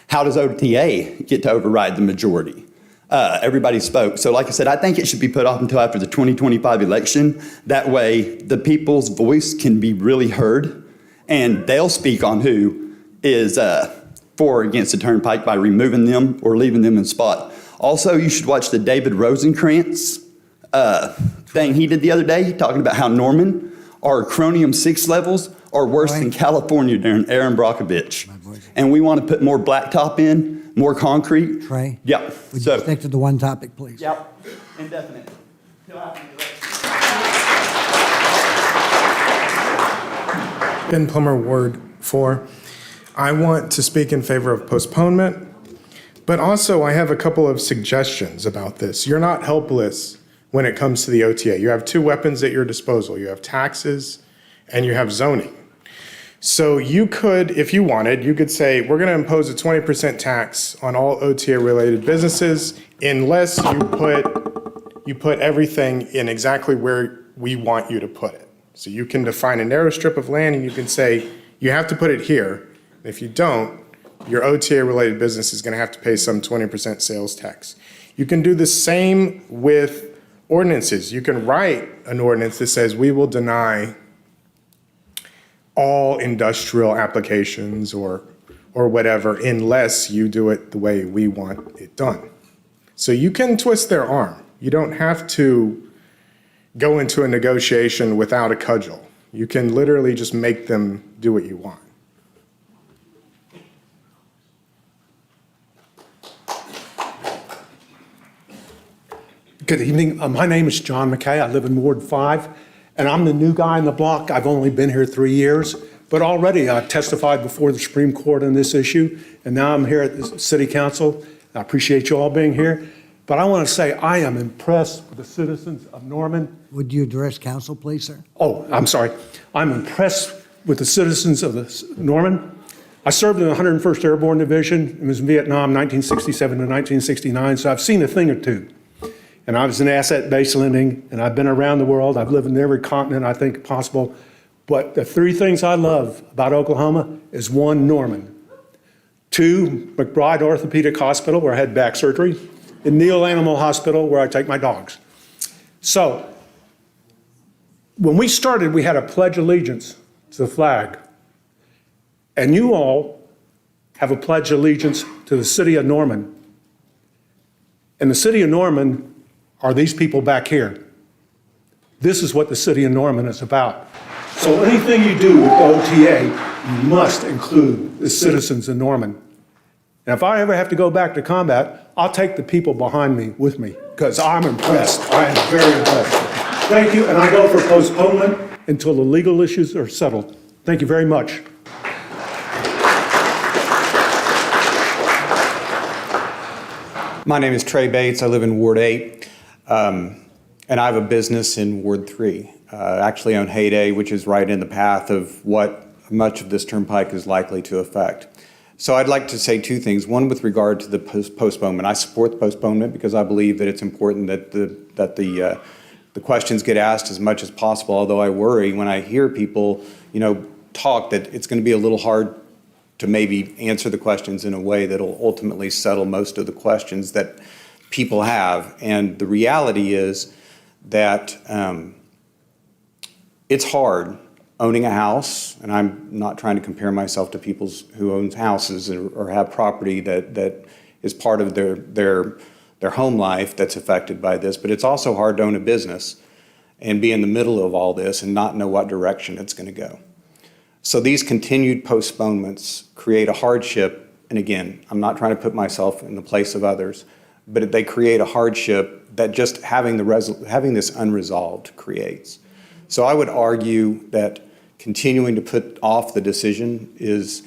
How does OTA get to override the majority? Everybody spoke. So like I said, I think it should be put off until after the 2025 election. That way the people's voice can be really heard and they'll speak on who is for or against the turnpike by removing them or leaving them in spot. Also, you should watch the David Rosenkrantz thing he did the other day, talking about how Norman, our chromium 6 levels are worse than California during Aaron Brockovich. And we want to put more blacktop in, more concrete. Trey? Yeah. Would you stick to the one topic, please? Yep, indefinite. Ben Plummer, Ward 4. I want to speak in favor of postponement, but also I have a couple of suggestions about this. You're not helpless when it comes to the OTA. You have two weapons at your disposal. You have taxes and you have zoning. So you could, if you wanted, you could say, we're going to impose a 20% tax on all OTA-related businesses unless you put everything in exactly where we want you to put it. So you can define a narrow strip of land and you can say, you have to put it here. If you don't, your OTA-related business is going to have to pay some 20% sales tax. You can do the same with ordinances. You can write an ordinance that says we will deny all industrial applications or whatever unless you do it the way we want it done. So you can twist their arm. You don't have to go into a negotiation without a cudgel. You can literally just make them do what you want. Good evening. My name is John McKay. I live in Ward 5, and I'm the new guy in the block. I've only been here 3 years, but already I testified before the Supreme Court on this issue, and now I'm here at the City Council. I appreciate you all being here, but I want to say I am impressed with the citizens of Norman. Would you address council, please, sir? Oh, I'm sorry. I'm impressed with the citizens of Norman. I served in the 101st Airborne Division. It was in Vietnam, 1967 to 1969, so I've seen a thing or two. And I was in asset-based lending, and I've been around the world. I've lived in every continent I think possible. But the three things I love about Oklahoma is one, Norman. Two, McBride Orthopedic Hospital, where I had back surgery, and Neal Animal Hospital, where I take my dogs. So when we started, we had a pledge allegiance to the flag. And you all have a pledge allegiance to the city of Norman. And the city of Norman are these people back here. This is what the city of Norman is about. So anything you do with OTA, you must include the citizens of Norman. And if I ever have to go back to combat, I'll take the people behind me with me, because I'm impressed. I am very impressed. Thank you, and I go for postponement until the legal issues are settled. Thank you very much. My name is Trey Bates. I live in Ward 8, and I have a business in Ward 3. Actually on Heyday, which is right in the path of what much of this turnpike is likely to affect. So I'd like to say two things. One, with regard to the postponement. I support the postponement because I believe that it's important that the questions get asked as much as possible, although I worry when I hear people, talk that it's going to be a little hard to maybe answer the questions in a way that'll ultimately settle most of the questions that people have. And the reality is that it's hard owning a house, and I'm not trying to compare myself to people who own houses or have property that is part of their home life that's affected by this, but it's also hard to own a business and be in the middle of all this and not know what direction it's going to go. So these continued postponements create a hardship, and again, I'm not trying to put myself in the place of others, but they create a hardship that just having this unresolved creates. So I would argue that continuing to put off the decision has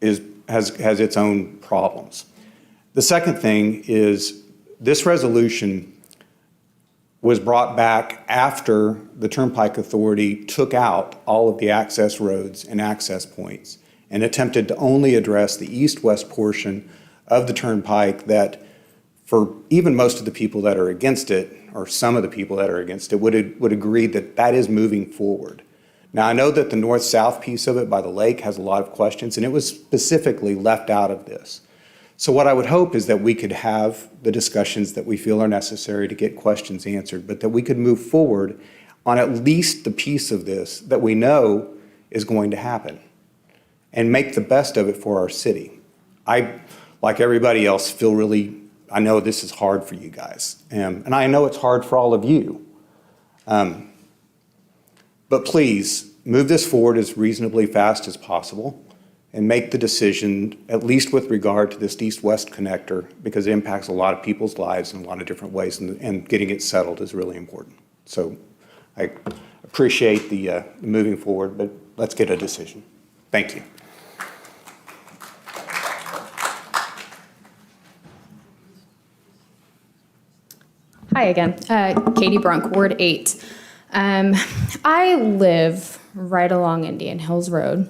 its own problems. The second thing is this resolution was brought back after the Turnpike Authority took out all of the access roads and access points and attempted to only address the east-west portion of the Turnpike that, for even most of the people that are against it, or some of the people that are against it, would agree that that is moving forward. Now, I know that the north-south piece of it by the lake has a lot of questions, and it was specifically left out of this. So what I would hope is that we could have the discussions that we feel are necessary to get questions answered, but that we could move forward on at least the piece of this that we know is going to happen and make the best of it for our city. I, like everybody else, feel really, I know this is hard for you guys, and I know it's hard for all of you. But please, move this forward as reasonably fast as possible and make the decision, at least with regard to this east-west connector, because it impacts a lot of people's lives in a lot of different ways, and getting it settled is really important. So I appreciate the moving forward, but let's get a decision. Thank you. Hi again, Katie Brunk, Ward 8. I live right along Indian Hills Road.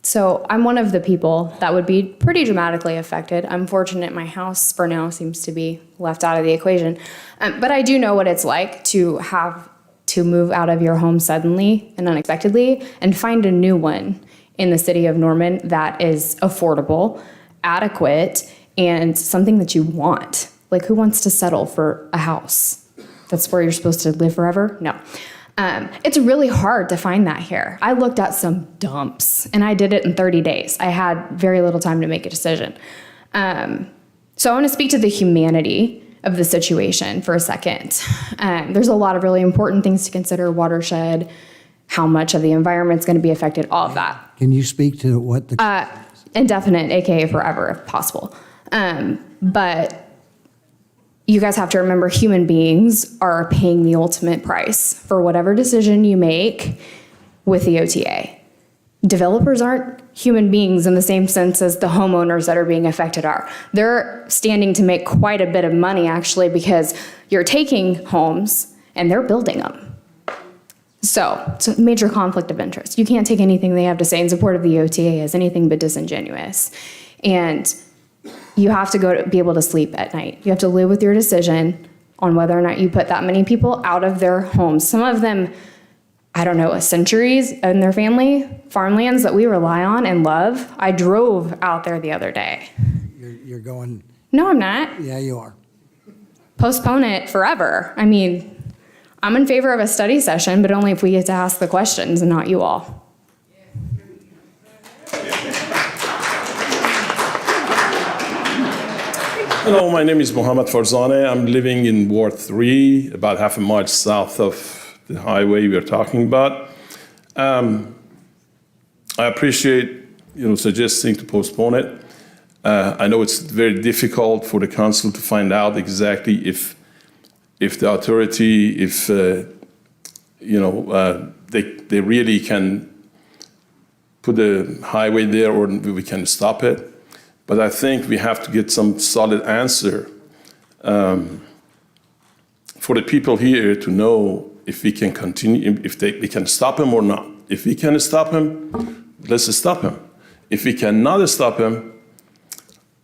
So I'm one of the people that would be pretty dramatically affected. I'm fortunate my house for now seems to be left out of the equation. But I do know what it's like to have to move out of your home suddenly and unexpectedly and find a new one in the city of Norman that is affordable, adequate, and something that you want. Like, who wants to settle for a house? That's where you're supposed to live forever? No. It's really hard to find that here. I looked at some dumps, and I did it in 30 days. I had very little time to make a decision. So I want to speak to the humanity of the situation for a second. There's a lot of really important things to consider: watershed, how much of the environment's going to be affected, all of that. Can you speak to what the... Indefinite, aka forever, if possible. But you guys have to remember, human beings are paying the ultimate price for whatever decision you make with the OTA. Developers aren't human beings in the same sense as the homeowners that are being affected are. They're standing to make quite a bit of money, actually, because you're taking homes and they're building them. So it's a major conflict of interest. You can't take anything they have to say in support of the OTA as anything but disingenuous. And you have to be able to sleep at night. You have to live with your decision on whether or not you put that many people out of their homes. Some of them, I don't know, centuries in their family, farmlands that we rely on and love. I drove out there the other day. You're going... No, I'm not. Yeah, you are. Postpone it forever. I mean, I'm in favor of a study session, but only if we get to ask the questions and not you all. Hello, my name is Mohammed Farzaneh. I'm living in Ward 3, about half a mile south of the highway we're talking about. I appreciate suggesting to postpone it. I know it's very difficult for the council to find out exactly if the authority, they really can put the highway there, or we can stop it. But I think we have to get some solid answer for the people here to know if we can continue, if we can stop him or not. If we can stop him, let's stop him. If we cannot stop him,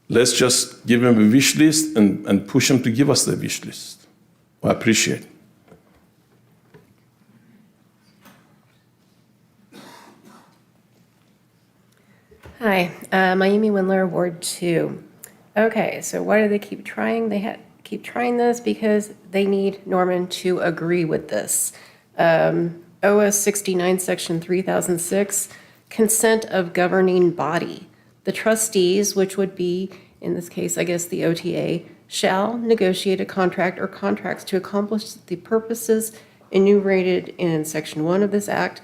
let's just give him a wish list and push him to give us the wish list. I appreciate it. Hi, Mayumi Windler, Ward 2. Okay, so why do they keep trying? They keep trying this because they need Norman to agree with this. OS 69, Section 3006, consent of governing body. The trustees, which would be, in this case, I guess the OTA, shall negotiate a contract or contracts to accomplish the purposes enumerated in Section 1 of this Act.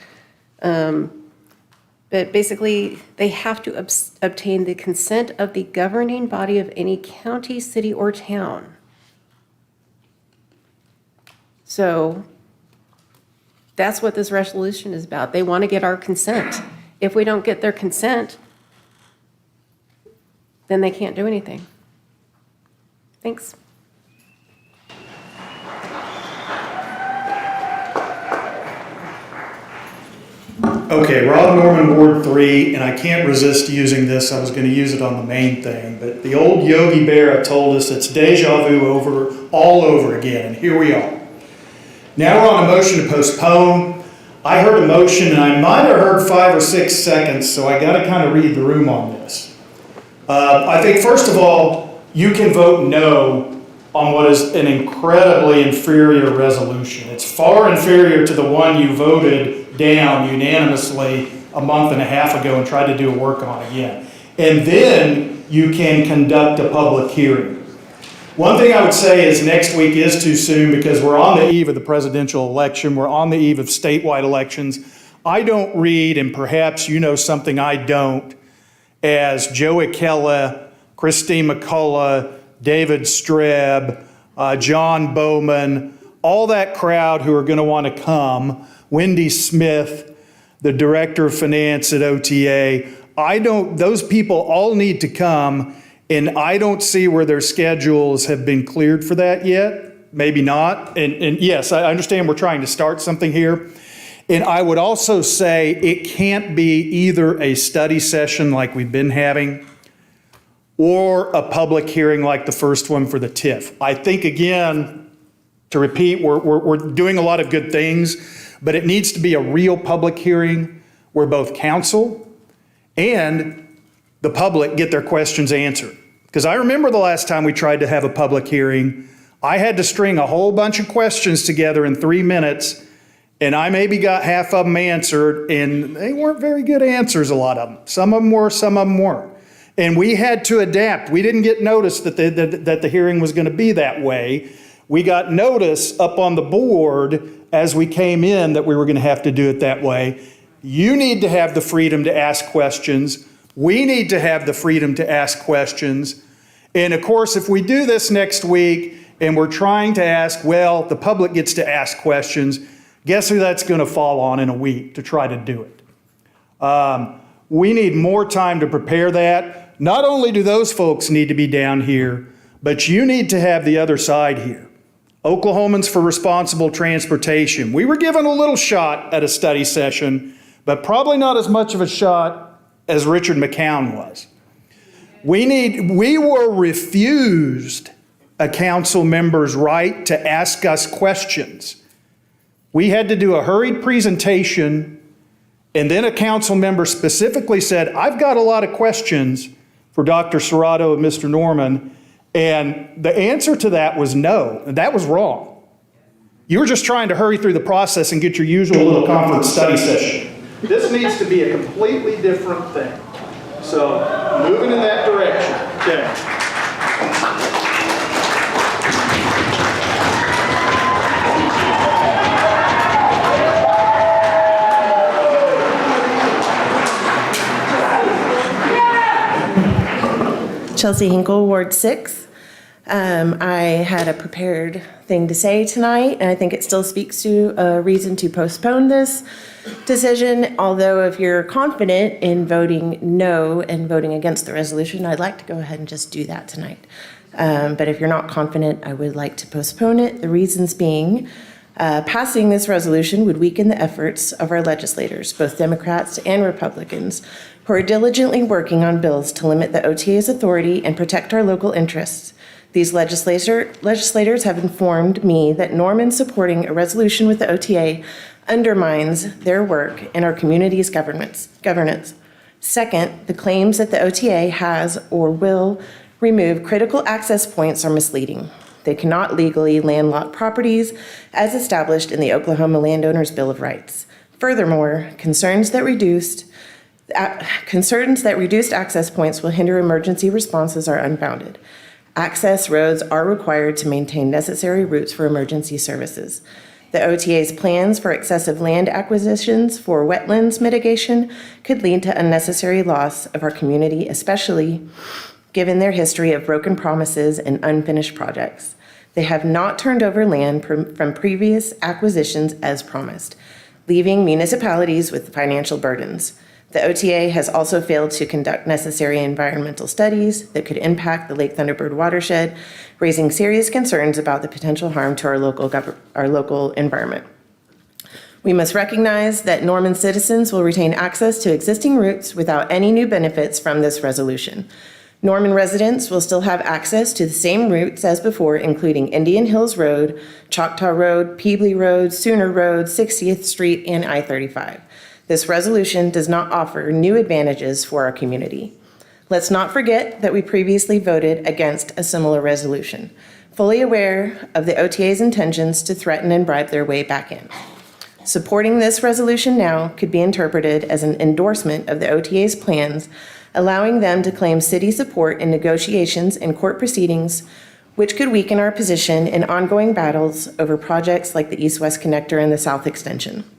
But basically, they have to obtain the consent of the governing body of any county, city, or town. So that's what this resolution is about. They want to get our consent. If we don't get their consent, then they can't do anything. Thanks. Okay, Rob Norman, Ward 3, and I can't resist using this. I was going to use it on the main thing, but the old Yogi Berra told us it's deja vu all over again, and here we are. Now we're on a motion to postpone. I heard a motion, and I might have heard 5 or 6 seconds, so I got to kind of read the room on this. I think, first of all, you can vote no on what is an incredibly inferior resolution. It's far inferior to the one you voted down unanimously a month and a half ago and tried to do work on again. And then you can conduct a public hearing. One thing I would say is next week is too soon because we're on the eve of the presidential election. We're on the eve of statewide elections. I don't read, and perhaps you know something I don't, as Joey Kella, Christine McCullough, DavidStreb, John Bowman, all that crowd who are going to want to come, Wendy Smith, the director of finance at OTA. Those people all need to come, and I don't see where their schedules have been cleared for that yet. Maybe not. And yes, I understand we're trying to start something here. And I would also say it can't be either a study session like we've been having or a public hearing like the first one for the TIF. I think, again, to repeat, we're doing a lot of good things, but it needs to be a real public hearing where both council and the public get their questions answered. Because I remember the last time we tried to have a public hearing, I had to string a whole bunch of questions together in 3 minutes, and I maybe got half of them answered, and they weren't very good answers, a lot of them. Some of them were, some of them weren't. And we had to adapt. We didn't get notice that the hearing was going to be that way. We got notice up on the board as we came in that we were going to have to do it that way. You need to have the freedom to ask questions. We need to have the freedom to ask questions. And of course, if we do this next week and we're trying to ask, well, the public gets to ask questions, guess who that's going to fall on in a week to try to do it? We need more time to prepare that. Not only do those folks need to be down here, but you need to have the other side here. Oklahomans for Responsible Transportation. We were given a little shot at a study session, but probably not as much of a shot as Richard McCown was. We were refused a council member's right to ask us questions. We had to do a hurried presentation, and then a council member specifically said, I've got a lot of questions for Dr. Serrato and Mr. Norman, and the answer to that was no, and that was wrong. You were just trying to hurry through the process and get your usual little conference study session. This needs to be a completely different thing. So, moving in that direction. Okay. Chelsea Hinkle, Ward 6. I had a prepared thing to say tonight, and I think it still speaks to a reason to postpone this decision. Although if you're confident in voting no and voting against the resolution, I'd like to go ahead and just do that tonight. But if you're not confident, I would like to postpone it. The reasons being, passing this resolution would weaken the efforts of our legislators, both Democrats and Republicans, who are diligently working on bills to limit the OTA's authority and protect our local interests. These legislators have informed me that Norman supporting a resolution with the OTA undermines their work and our community's governance. Second, the claims that the OTA has or will remove critical access points are misleading. They cannot legally landlock properties as established in the Oklahoma Landowners Bill of Rights. Furthermore, concerns that reduced access points will hinder emergency responses are unfounded. Access roads are required to maintain necessary routes for emergency services. The OTA's plans for excessive land acquisitions for wetlands mitigation could lead to unnecessary loss of our community, especially given their history of broken promises and unfinished projects. They have not turned over land from previous acquisitions as promised, leaving municipalities with financial burdens. The OTA has also failed to conduct necessary environmental studies that could impact the Lake Thunderbird watershed, raising serious concerns about the potential harm to our local environment. We must recognize that Norman citizens will retain access to existing routes without any new benefits from this resolution. Norman residents will still have access to the same routes as before, including Indian Hills Road, Choctaw Road, Peebly Road, Sooner Road, 60th Street, and I-35. This resolution does not offer new advantages for our community. Let's not forget that we previously voted against a similar resolution, fully aware of the OTA's intentions to threaten and bribe their way back in. Supporting this resolution now could be interpreted as an endorsement of the OTA's plans, allowing them to claim city support in negotiations and court proceedings, which could weaken our position in ongoing battles over projects like the East-West Connector and the South Extension.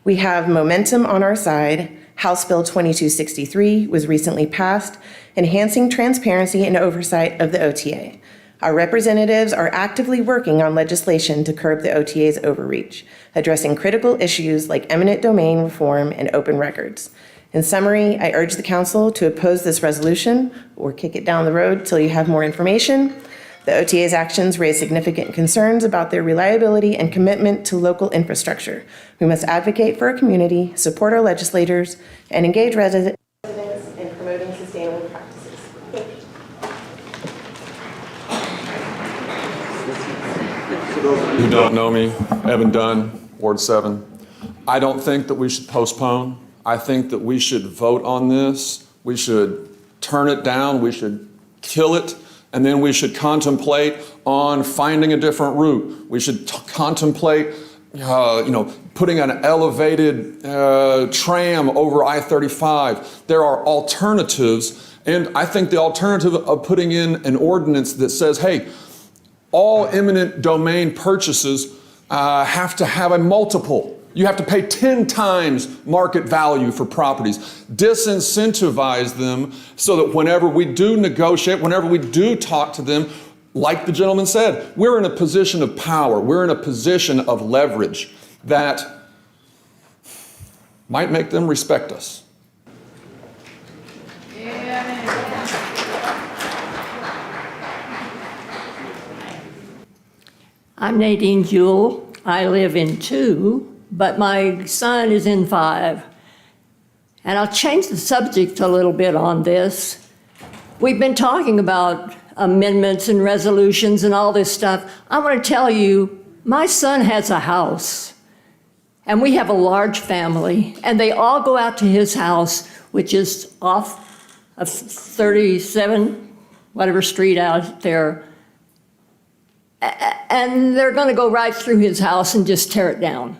We have momentum on our side. House Bill 2263 was recently passed, enhancing transparency and oversight of the OTA. Our representatives are actively working on legislation to curb the OTA's overreach, addressing critical issues like eminent domain reform and open records. In summary, I urge the council to oppose this resolution or kick it down the road till you have more information. The OTA's actions raise significant concerns about their reliability and commitment to local infrastructure. We must advocate for our community, support our legislators, and engage residents in promoting sustainable practices. Thank you. For those of you who don't know me, Evan Dunn, Ward 7. I don't think that we should postpone. I think that we should vote on this. We should turn it down. We should kill it. And then we should contemplate on finding a different route. We should contemplate, putting an elevated tram over I-35. There are alternatives, and I think the alternative of putting in an ordinance that says, hey, all eminent domain purchases have to have a multiple. You have to pay 10 times market value for properties. Disincentivize them so that whenever we do negotiate, whenever we do talk to them, like the gentleman said, we're in a position of power. We're in a position of leverage that might make them respect us. I'm Nadine Jewell. I live in 2. But my son is in 5. And I'll change the subject a little bit on this. We've been talking about amendments and resolutions and all this stuff. I want to tell you, my son has a house. And we have a large family. And they all go out to his house, which is off of 37, whatever street out there. And they're going to go right through his house and just tear it down.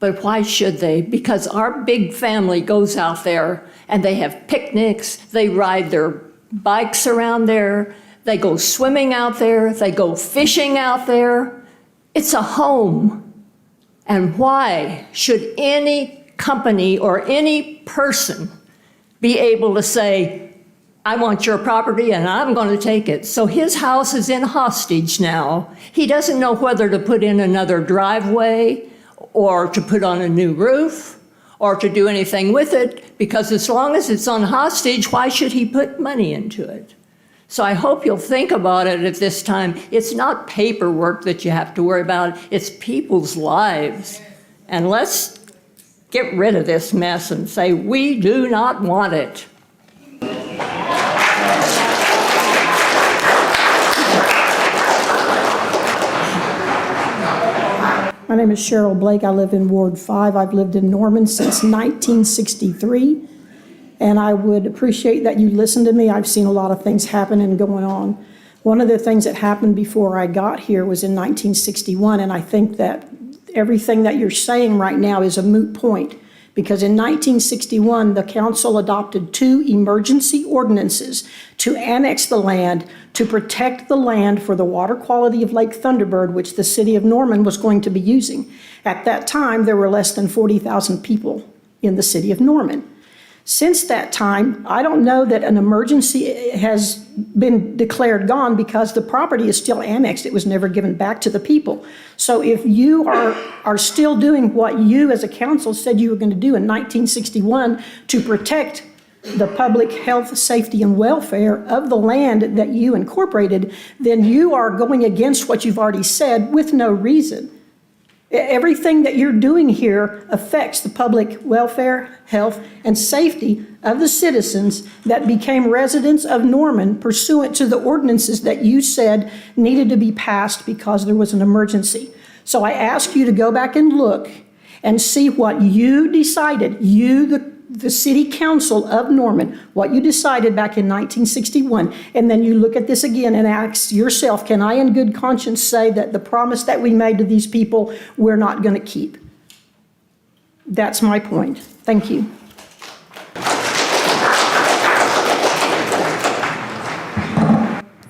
But why should they? Because our big family goes out there and they have picnics, they ride their bikes around there, they go swimming out there, they go fishing out there. It's a home. And why should any company or any person be able to say, I want your property and I'm going to take it? So his house is in hostage now. He doesn't know whether to put in another driveway or to put on a new roof, or to do anything with it, because as long as it's on hostage, why should he put money into it? So I hope you'll think about it at this time. It's not paperwork that you have to worry about, it's people's lives. And let's get rid of this mess and say, we do not want it. My name is Cheryl Blake. I live in Ward 5. I've lived in Norman since 1963, and I would appreciate that you listen to me. I've seen a lot of things happen and going on. One of the things that happened before I got here was in 1961, and I think that everything that you're saying right now is a moot point, because in 1961, the council adopted 2 emergency ordinances to annex the land to protect the land for the water quality of Lake Thunderbird, which the city of Norman was going to be using. At that time, there were less than 40,000 people in the city of Norman. Since that time, I don't know that an emergency has been declared gone, because the property is still annexed. It was never given back to the people. So if you are still doing what you as a council said you were going to do in 1961 to protect the public health, safety, and welfare of the land that you incorporated, then you are going against what you've already said with no reason. Everything that you're doing here affects the public welfare, health, and safety of the citizens that became residents of Norman pursuant to the ordinances that you said needed to be passed because there was an emergency. So I ask you to go back and look and see what you decided, the city council of Norman, what you decided back in 1961, and then you look at this again and ask yourself, can I in good conscience say that the promise that we made to these people, we're not going to keep? That's my point. Thank you.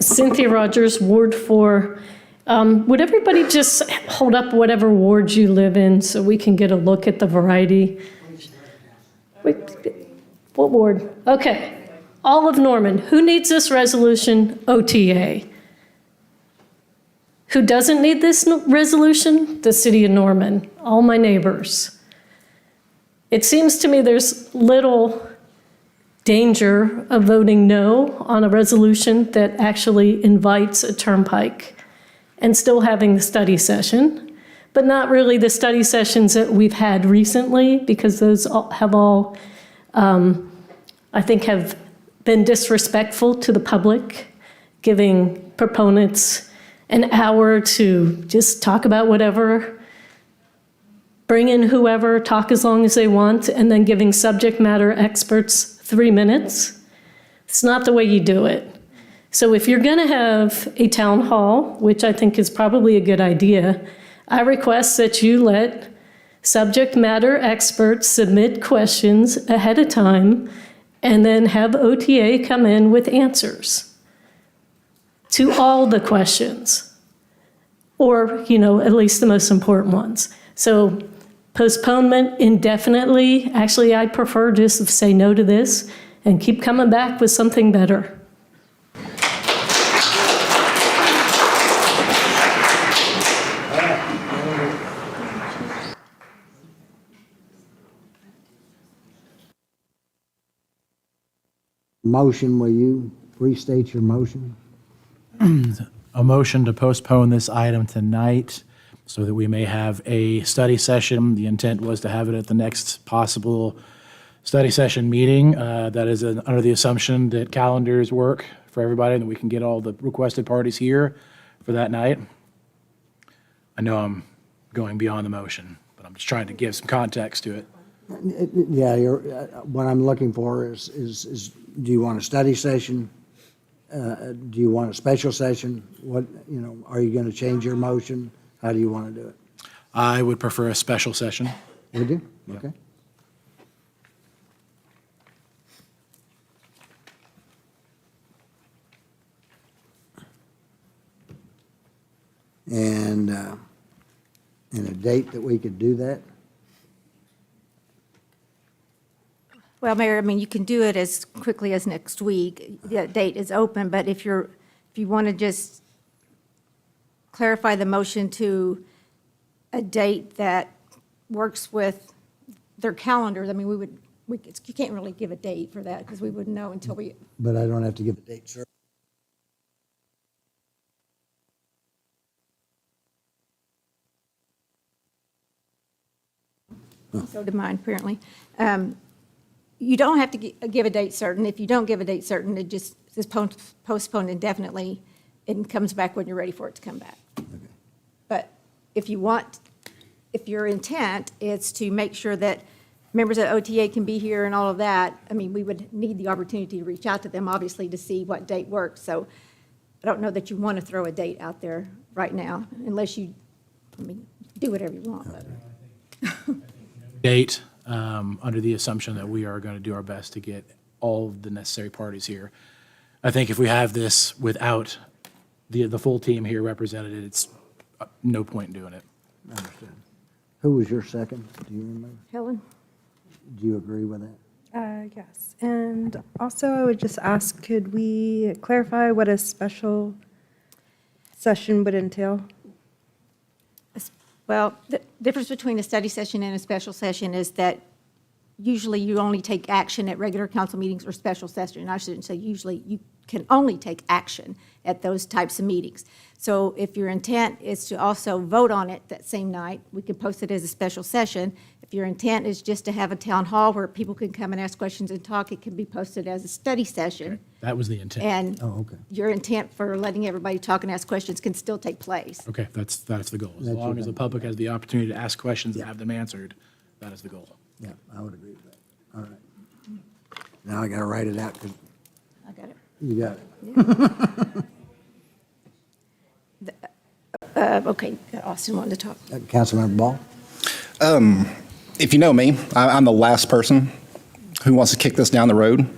Cynthia Rogers, Ward 4. Would everybody just hold up whatever ward you live in so we can get a look at the variety? Wait, what ward? Okay. All of Norman. Who needs this resolution? OTA. Who doesn't need this resolution? The city of Norman. All my neighbors. It seems to me there's little danger of voting no on a resolution that actually invites a turnpike and still having the study session, but not really the study sessions that we've had recently, because those have all, I think, have been disrespectful to the public, giving proponents an hour to just talk about whatever, bring in whoever, talk as long as they want, and then giving subject matter experts 3 minutes. It's not the way you do it. So if you're going to have a town hall, which I think is probably a good idea, I request that you let subject matter experts submit questions ahead of time and then have OTA come in with answers to all the questions, or, at least the most important ones. So postponement indefinitely, actually, I prefer just to say no to this and keep coming back with something better. Motion, will you restate your motion? A motion to postpone this item tonight so that we may have a study session. The intent was to have it at the next possible study session meeting. That is under the assumption that calendars work for everybody and that we can get all the requested parties here for that night. I know I'm going beyond the motion, but I'm just trying to give some context to it. Yeah, what I'm looking for is do you want a study session? Do you want a special session? What, are you going to change your motion? How do you want to do it? I would prefer a special session. Would you? Yeah. Okay. And a date that we could do that? Well, Mayor, you can do it as quickly as next week. The date is open, but if you want to just clarify the motion to a date that works with their calendars, you can't really give a date for that because we wouldn't know until we. But I don't have to give a date, sir. So did mine, apparently. You don't have to give a date certain. If you don't give a date certain, it just is postponed indefinitely and comes back when you're ready for it to come back. Okay. But if your intent is to make sure that members of OTA can be here and all of that, we would need the opportunity to reach out to them, obviously, to see what date works. So I don't know that you want to throw a date out there right now, unless you, do whatever you want. But. Date, under the assumption that we are going to do our best to get all of the necessary parties here. I think if we have this without the full team here represented, it's no point in doing it. I understand. Who was your second? Do you remember? Helen? Do you agree with that? Yes. And also, I would just ask, could we clarify what a special session would entail? Well, the difference between a study session and a special session is that usually you only take action at regular council meetings or special session. I shouldn't say usually. You can only take action at those types of meetings. So if your intent is to also vote on it that same night, we can post it as a special session. If your intent is just to have a town hall where people can come and ask questions and talk, it can be posted as a study session. That was the intent. And your intent for letting everybody talk and ask questions can still take place. Okay, that's the goal. As long as the public has the opportunity to ask questions and have them answered, that is the goal. Yeah, I would agree with that. All right. Now I got to write it out. I got it. You got it. Okay, Austin wanted to talk. Councilmember Ball? If you know me, I'm the last person who wants to kick this down the road.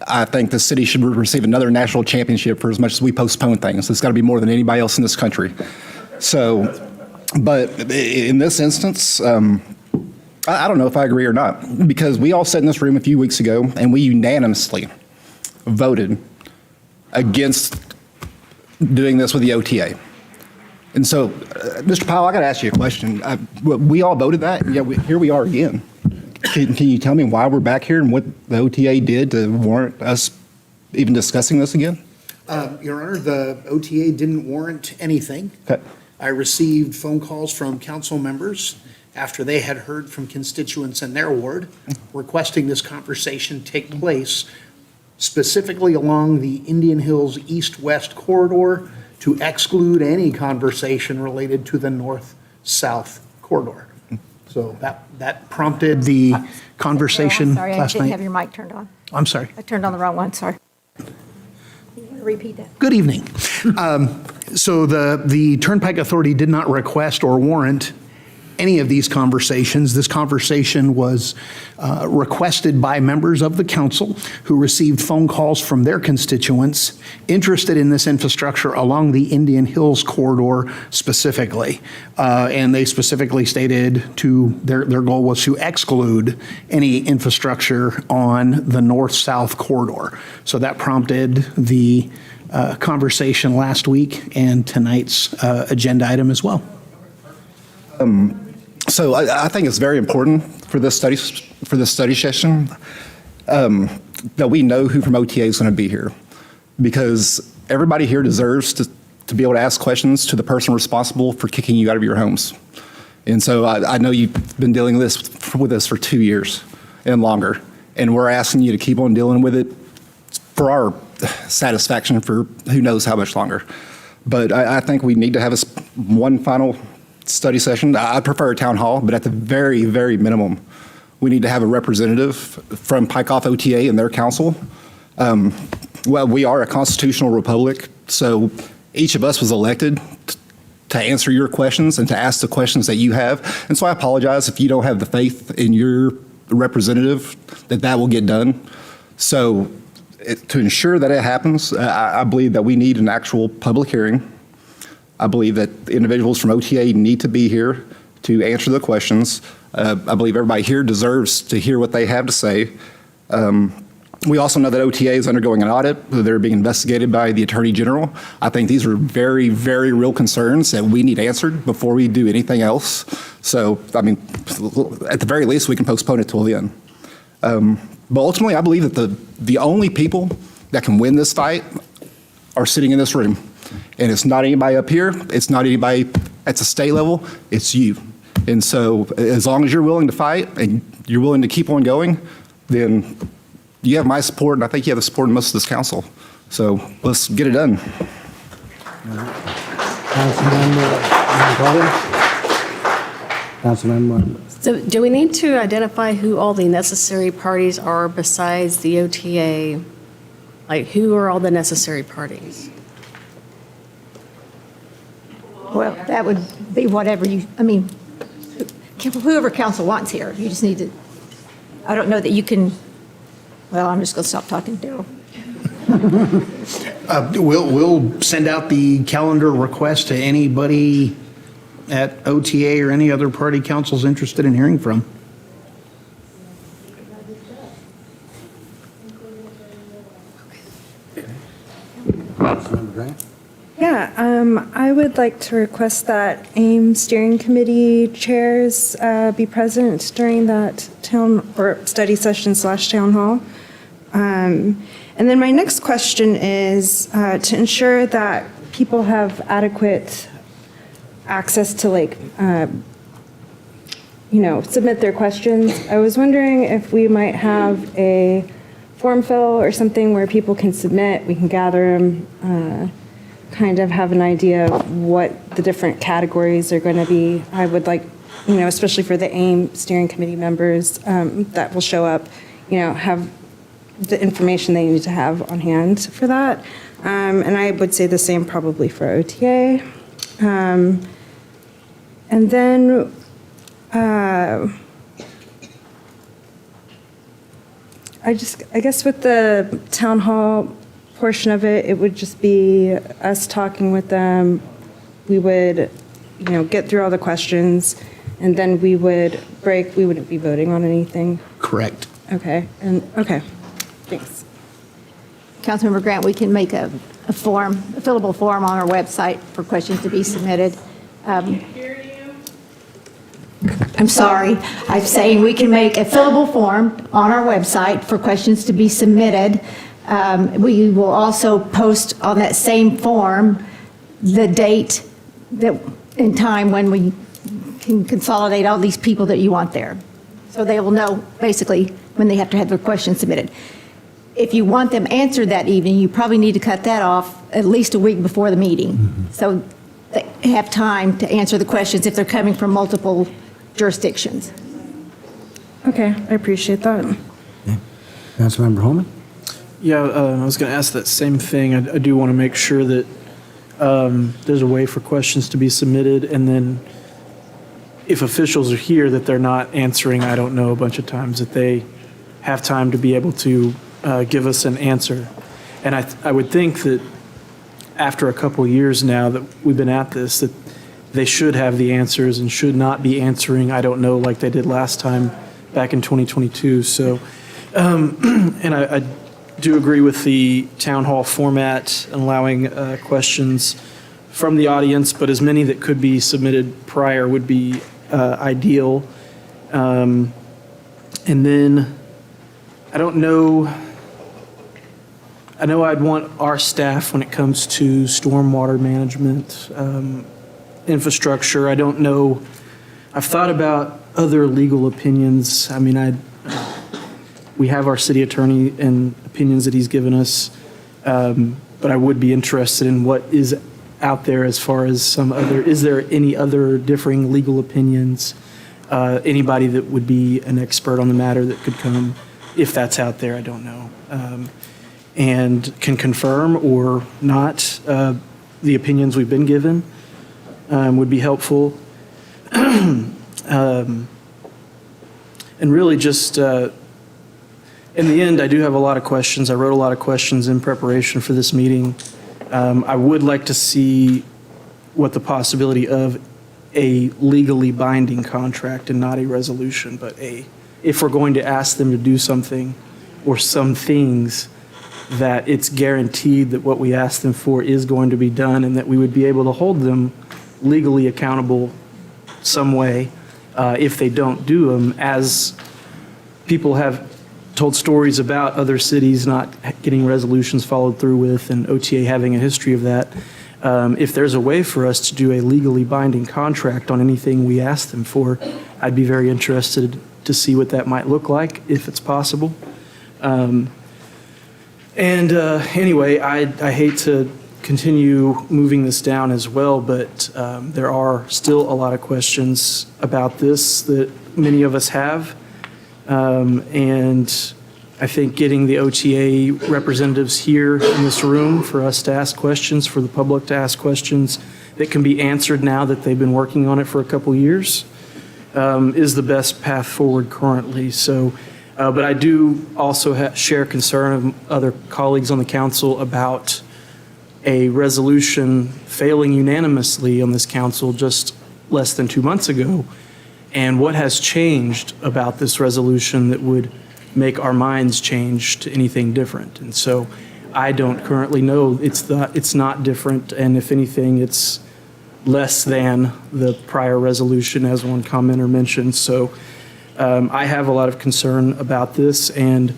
I think the city should receive another national championship for as much as we postpone things. It's got to be more than anybody else in this country. So, but in this instance, I don't know if I agree or not, because we all sat in this room a few weeks ago and we unanimously voted against doing this with the OTA. And so, Mr. Powell, I got to ask you a question. We all voted that, and yet here we are again. Can you tell me why we're back here and what the OTA did to warrant us even discussing this again? Your Honor, the OTA didn't warrant anything. Okay. I received phone calls from council members after they had heard from constituents in their ward requesting this conversation take place specifically along the Indian Hills east-west corridor to exclude any conversation related to the north-south corridor. So that prompted the conversation Sorry, I last didn't night. have your mic turned on. I'm sorry. I turned on the wrong one, sorry. You want to repeat that? Good evening. So the Turnpike Authority did not request or warrant any of these conversations. This conversation was requested by members of the council who received phone calls from their constituents interested in this infrastructure along the Indian Hills corridor specifically. And they specifically stated their goal was to exclude any infrastructure on the north-south corridor. So that prompted the conversation last week and tonight's agenda item as well. So I think it's very important for this study session that we know who from OTA is going to be here, because everybody here deserves to be able to ask questions to the person responsible for kicking you out of your homes. And so I know you've been dealing with this for 2 years and longer, and we're asking you to keep on dealing with it for our satisfaction for who knows how much longer. But I think we need to have one final study session. I prefer a town hall, but at the very, very minimum, we need to have a representative from PikeOff OTA and their council. Well, we are a constitutional republic, so each of us was elected to answer your questions and to ask the questions that you have. And so I apologize if you don't have the faith in your representative that will get done. So to ensure that it happens, I believe that we need an actual public hearing. I believe that individuals from OTA need to be here to answer the questions. I believe everybody here deserves to hear what they have to say. We also know that OTA is undergoing an audit. They're being investigated by the Attorney General. I think these are very, very real concerns that we need answered before we do anything else. So, I mean, at the very least, we can postpone it till then. But ultimately, I believe that the only people that can win this fight are sitting in this room. And it's not anybody up here. It's not anybody at the state level. It's you. And so as long as you're willing to fight and you're willing to keep on going, then you have my support, and I think you have the support of most of this council. So let's get it done. Councilmember. So do we need to identify who all the necessary parties are besides the OTA? Like, who are all the necessary parties? Well, that would be whatever whoever council wants here. You just need to, I don't know that you can, well, I'm just going to stop talking, Daryl. We'll send out the calendar request to anybody at OTA or any other party council's interested in hearing from. Yeah, I would like to request that AIM steering committee chairs be present during that study session / town hall. And then my next question is to ensure that people have adequate access to submit their questions. I was wondering if we might have a form fill or something where people can submit, we can gather them, kind of have an idea of what the different categories are going to be. I would like, especially for the AIM steering committee members that will show up, have the information they need to have on hand for that. And I would say the same probably for OTA. And then I guess with the town hall portion of it, it would just be us talking with them. We would, get through all the questions, and then we would break. We wouldn't be voting on anything. Correct. Okay. Okay. Thanks. Councilmember Grant, we can make a form, a fillable form on our website for questions to be submitted. I'm sorry. I'm saying we can make a fillable form on our website for questions to be submitted. We will also post on that same form the date and time when we can consolidate all these people that you want there. So they will know basically when they have to have their questions submitted. If you want them answered that evening, you probably need to cut that off at least a week before the meeting. Mm-hmm. So they have time to answer the questions if they're coming from multiple jurisdictions. Okay, I appreciate that. Okay. Councilmember Holman? Yeah, I was going to ask that same thing. I do want to make sure that there's a way for questions to be submitted, and then if officials are here, that they're not answering, I don't know, a bunch of times, that they have time to be able to give us an answer. And I would think that after a couple years now that we've been at this, that they should have the answers and should not be answering, I don't know, like they did last time back in 2022. So, and I do agree with the town hall format, allowing questions from the audience, but as many that could be submitted prior would be ideal. And then, I don't know, I know I'd want our staff when it comes to stormwater management, infrastructure. I don't know, I've thought about other legal opinions. I mean, we have our city attorney and opinions that he's given us, but I would be interested in what is out there as far as some other, is there any other differing legal opinions? Anybody that would be an expert on the matter that could come, if that's out there, I don't know. And can confirm or not the opinions we've been given would be helpful. And really just, in the end, I do have a lot of questions. I wrote a lot of questions in preparation for this meeting. I would like to see what the possibility of a legally binding contract and not a resolution, but if we're going to ask them to do something or some things, that it's guaranteed that what we ask them for is going to be done, and that we would be able to hold them legally accountable some way if they don't do them, as people have told stories about other cities not getting resolutions followed through with, and OTA having a history of that. If there's a way for us to do a legally binding contract on anything we ask them for, I'd be very interested to see what that might look like, if it's possible. Anyway, I hate to continue moving this down as well, but there are still a lot of questions about this that many of us have. And I think getting the OTA representatives here in this room for us to ask questions, for the public to ask questions that can be answered now that they've been working on it for a couple years, is the best path forward currently. So, but I do also share concern of other colleagues on the council about a resolution failing unanimously on this council just less than 2 months ago. And what has changed about this resolution that would make our minds change to anything different? And so I don't currently know. It's not different, and if anything, it's less than the prior resolution, as one commenter mentioned. So I have a lot of concern about this, and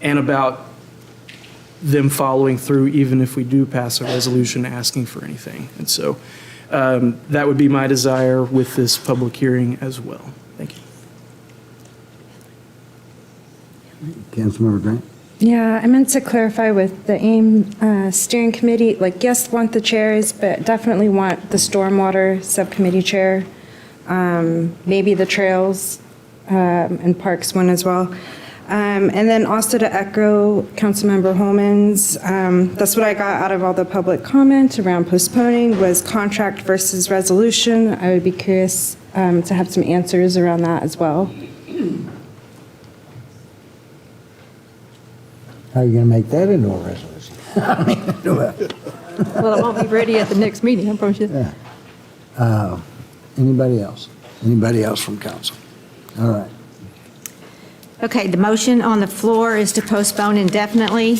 and about them following through even if we do pass a resolution asking for anything. And so that would be my desire with this public hearing as well. Thank you. Councilmember Grant? Yeah, I meant to clarify with the AIM steering committee, like, yes, want the chairs, but definitely want the stormwater subcommittee chair, maybe the trails and parks one as well. And then also to echo Councilmember Holman's, that's what I got out of all the public comment around postponing was contract versus resolution. I would be curious to have some answers around that as well. How are you going to make that into a resolution? Well, it won't be ready at the next meeting, I promise you. Yeah. Anybody else? Anybody else from council? All right. Okay, the motion on the floor is to postpone indefinitely.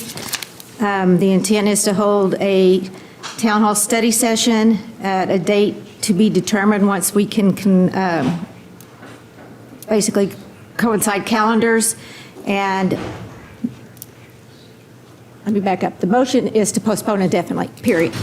The intent is to hold a town hall study session at a date to be determined once we can basically coincide calendars. And let me back up. The motion is to postpone indefinitely, period.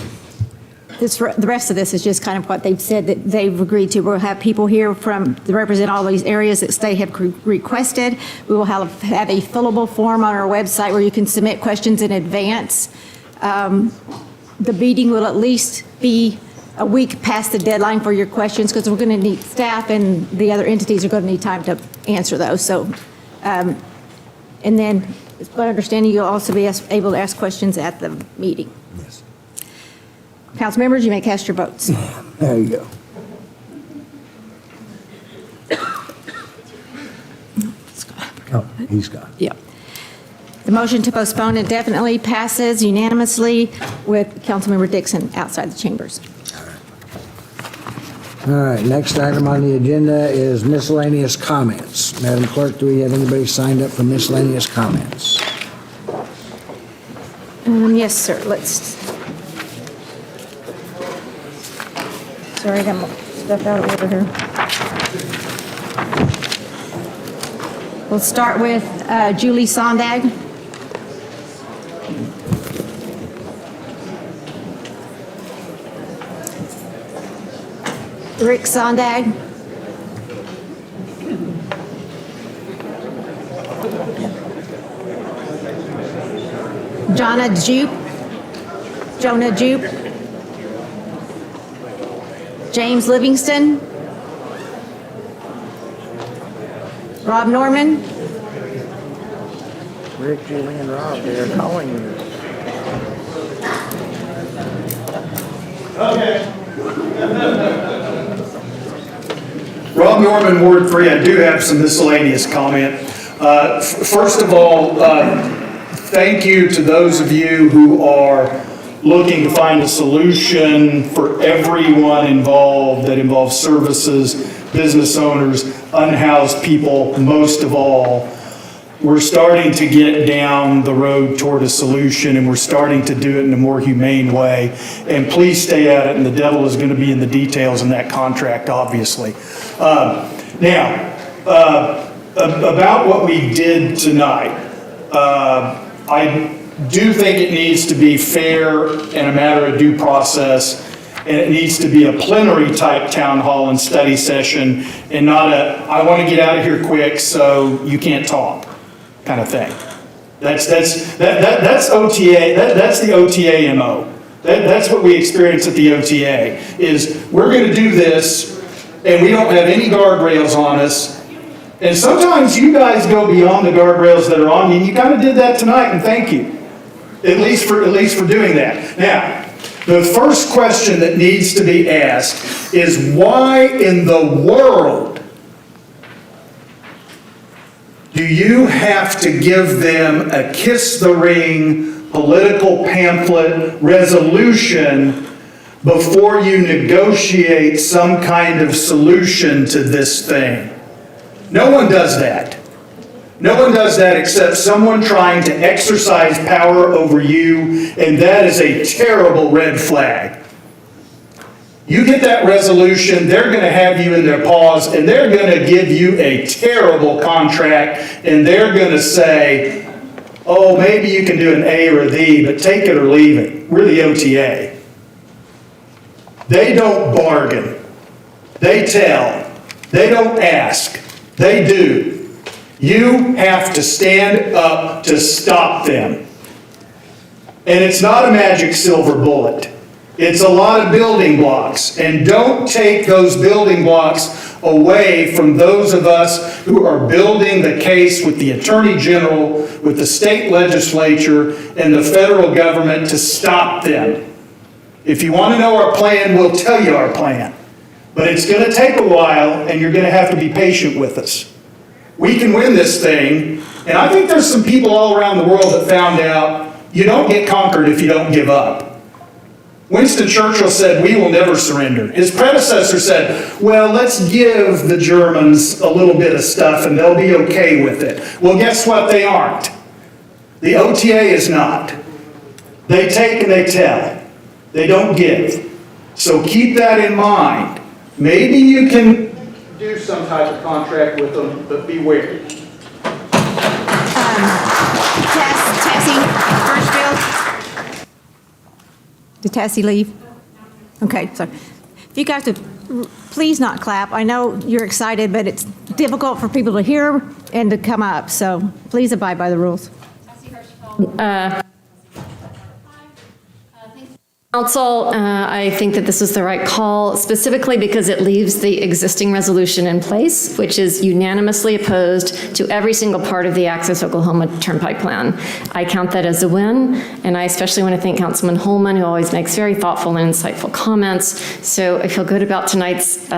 The rest of this is just kind of what they've said that they've agreed to. We'll have people here to represent all these areas that they have requested. We will have a fillable form on our website where you can submit questions in advance. The meeting will at least be a week past the deadline for your questions because we're going to need staff and the other entities are going to need time to answer those. So, and then, it's my understanding you'll also be able to ask questions at the meeting. Yes. Council members, you may cast your votes. There you go. Oh, he's got it. Yeah. The motion to postpone indefinitely passes unanimously with Councilmember Dixon outside the chambers. All right, next item on the agenda is miscellaneous comments. Madam Clerk, do we have anybody signed up for miscellaneous comments? Yes, sir. Sorry, I got my stuff out of order here. We'll start with Julie Sondag. Rick Sondag. Jonah Jupe. James Livingston. Rob Norman. Rick, Julie, and Rob, they're calling you. Okay. Rob Norman, Ward 3. I do have some miscellaneous comment. First of all, thank you to those of you who are looking to find a solution for everyone involved, that involves services, business owners, unhoused people, most of all. We're starting to get down the road toward a solution, and we're starting to do it in a more humane way. And please stay at it, and the devil is going to be in the details in that contract, obviously. About what we did tonight, I do think it needs to be fair and a matter of due process, and it needs to be a plenary type town hall and study session, and not a, I want to get out of here quick so you can't talk kind of thing. That's OTA, that's the OTA MO. That's what we experience at the OTA, is we're going to do this, and we don't have any guardrails on us. And sometimes you guys go beyond the guardrails that are on you, and you kind of did that tonight, and thank you. At least for doing that. Now, the first question that needs to be asked is, why in the world do you have to give them a kiss the ring political pamphlet resolution before you negotiate some kind of solution to this thing? No one does that. No one does that except someone trying to exercise power over you, and that is a terrible red flag. You get that resolution, they're going to have you in their paws, and they're going to give you a terrible contract, and they're going to say, oh, maybe you can do an A or a D, but take it or leave it. We're the OTA. They don't bargain. They tell. They don't ask. They do. You have to stand up to stop them. And it's not a magic silver bullet. It's a lot of building blocks. And don't take those building blocks away from those of us who are building the case with the Attorney General, with the state legislature, and the federal government to stop them. If you want to know our plan, we'll tell you our plan. But it's going to take a while, and you're going to have to be patient with us. We can win this thing, and I think there's some people all around the world that found out you don't get conquered if you don't give up. Winston Churchill said, we will never surrender. His predecessor said, well, let's give the Germans a little bit of stuff and they'll be okay with it. Well, guess what? They aren't. The OTA is not. They take and they tell. They don't give. So keep that in mind. Maybe you can do some type of contract with them, but beware. Tessie, first bill. Did Tessie leave? Okay, sorry. If you guys would please not clap. I know you're excited, but it's difficult for people to hear and to come up, so please abide by the rules. Council, I think that this is the right call, specifically because it leaves the existing resolution in place, which is unanimously opposed to every single part of the Access Oklahoma Turnpike Plan. I count that as a win, and I especially want to thank Councilman Holman, who always makes very thoughtful and insightful comments. So I feel good about tonight's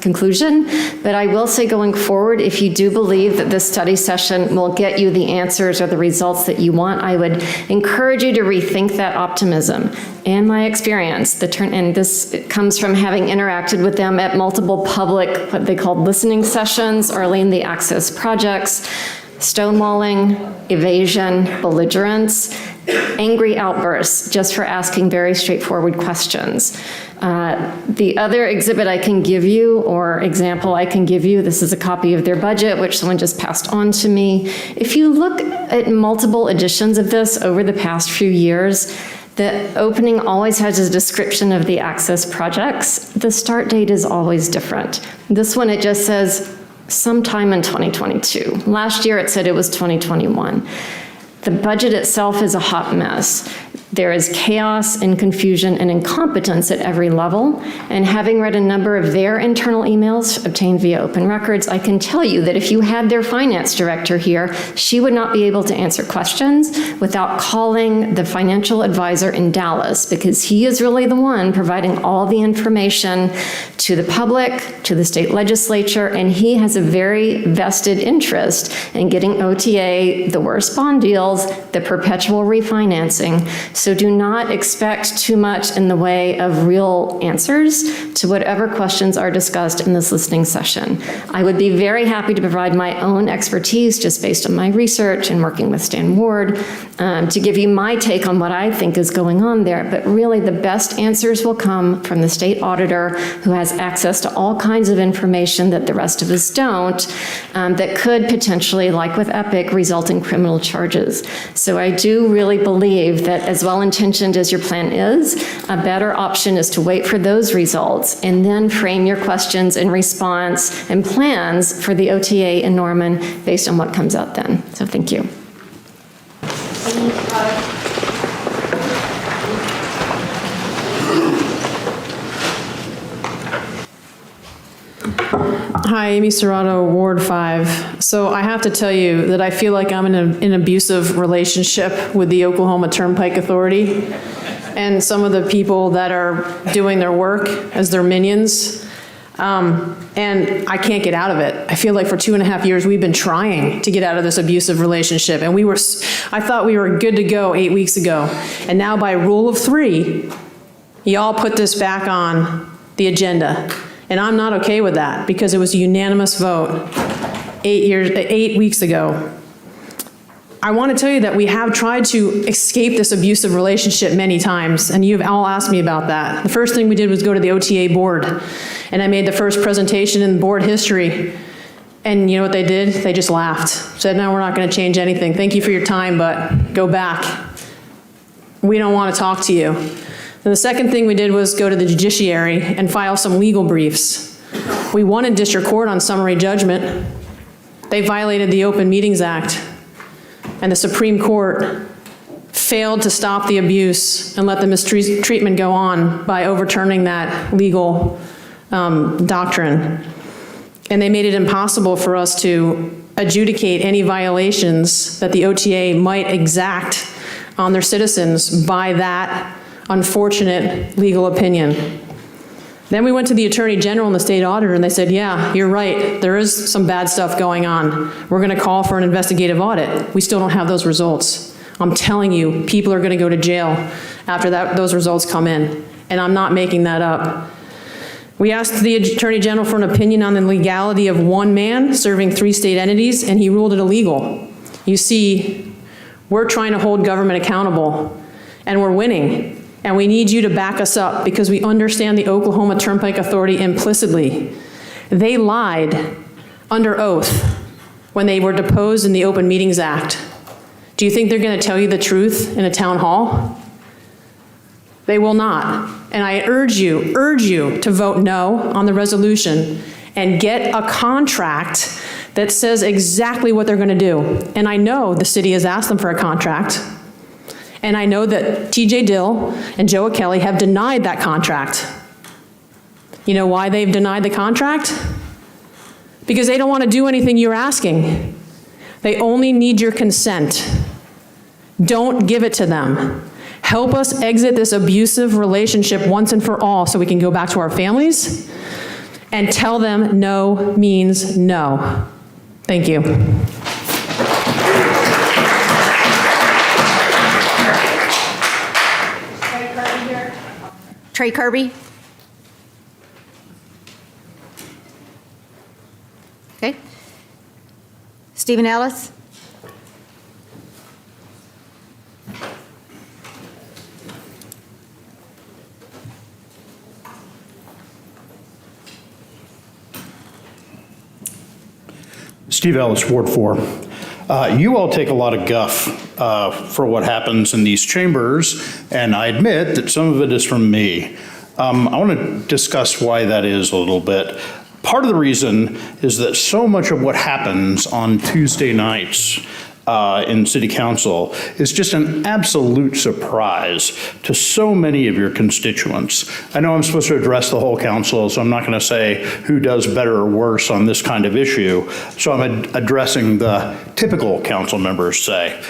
conclusion, but I will say going forward, if you do believe that this study session will get you the answers or the results that you want, I would encourage you to rethink that optimism. In my experience, and this comes from having interacted with them at multiple public, what they called listening sessions, early in the Access projects, stonewalling, evasion, belligerence, angry outbursts just for asking very straightforward questions. The other exhibit I can give you, or example I can give you, this is a copy of their budget, which someone just passed on to me. If you look at multiple editions of this over the past few years, the opening always has a description of the Access projects. The start date is always different. This one, it just says sometime in 2022. Last year, it said it was 2021. The budget itself is a hot mess. There is chaos and confusion and incompetence at every level. And having read a number of their internal emails obtained via open records, I can tell you that if you had their finance director here, she would not be able to answer questions without calling the financial advisor in Dallas, because he is really the one providing all the information to the public, to the state legislature, and he has a very vested interest in getting OTA the worst bond deals, the perpetual refinancing. So do not expect too much in the way of real answers to whatever questions are discussed in this listening session. I would be very happy to provide my own expertise just based on my research and working with Stan Ward to give you my take on what I think is going on there. But really the best answers will come from the state auditor, who has access to all kinds of information that the rest of us don't, that could potentially, like with Epic, result in criminal charges. So I do really believe that as well-intentioned as your plan is, a better option is to wait for those results and then frame your questions in response and plans for the OTA in Norman based on what comes out then. So thank you. Hi, Amy Serrato, Ward 5. So I have to tell you that I feel like I'm in an abusive relationship with the Oklahoma Turnpike Authority and some of the people that are doing their work as their minions. And I can't get out of it. I feel like for 2.5 years, we've been trying to get out of this abusive relationship. And I thought we were good to go 8 weeks ago. And now by rule of 3, y'all put this back on the agenda. And I'm not okay with that because it was a unanimous vote 8 weeks ago. I want to tell you that we have tried to escape this abusive relationship many times, and you've all asked me about that. The first thing we did was go to the OTA board, and I made the first presentation in board history And you know what they did? They just laughed, said, no, we're not going to change anything. Thank you for your time, but go back. We don't want to talk to you. And the second thing we did was go to the judiciary and file some legal briefs. We won in district court on summary judgment. They violated the Open Meetings Act, and the Supreme Court failed to stop the abuse and let the mistreatment go on by overturning that legal doctrine. And they made it impossible for us to adjudicate any violations that the OTA might exact on their citizens by that unfortunate legal opinion. Then we went to the Attorney General and the State Auditor, and they said, yeah, you're right, there is some bad stuff going on. We're going to call for an investigative audit. We still don't have those results. I'm telling you, people are going to go to jail after those results come in, and I'm not making that up. We asked the Attorney General for an opinion on the legality of one man serving 3 state entities, and he ruled it illegal. You see, we're trying to hold government accountable, and we're winning. And we need you to back us up because we understand the Oklahoma Turnpike Authority implicitly. They lied under oath when they were deposed in the Open Meetings Act. Do you think they're going to tell you the truth in a town hall? They will not. And I urge you to vote no on the resolution and get a contract that says exactly what they're going to do. And I know the city has asked them for a contract. And I know that TJ Dill and Joe Kelly have denied that contract. You know why they've denied the contract? Because they don't want to do anything you're asking. They only need your consent. Don't give it to them. Help us exit this abusive relationship once and for all so we can go back to our families and tell them no means no. Thank you. Trey Kirby? Okay. Stephen Ellis? Steve Ellis, Ward 4. You all take a lot of guff for what happens in these chambers, and I admit that some of it is from me. I want to discuss why that is a little bit. Part of the reason is that so much of what happens on Tuesday nights in City Council is just an absolute surprise to so many of your constituents. I know I'm supposed to address the whole council, so I'm not going to say who does better or worse on this kind of issue, so I'm addressing the typical council members, say.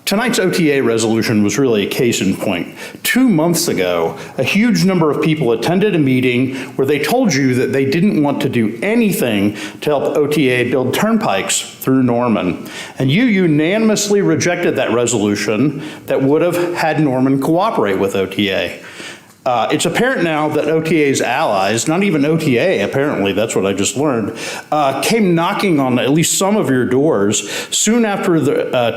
Tonight's OTA resolution was really a case in point. 2 months ago, a huge number of people attended a meeting where they told you that they didn't want to do anything to help OTA build turnpikes through Norman. And you unanimously rejected that resolution that would have had Norman cooperate with OTA. It's apparent now that OTA's allies, not even OTA apparently, that's what I just learned, came knocking on at least some of your doors soon after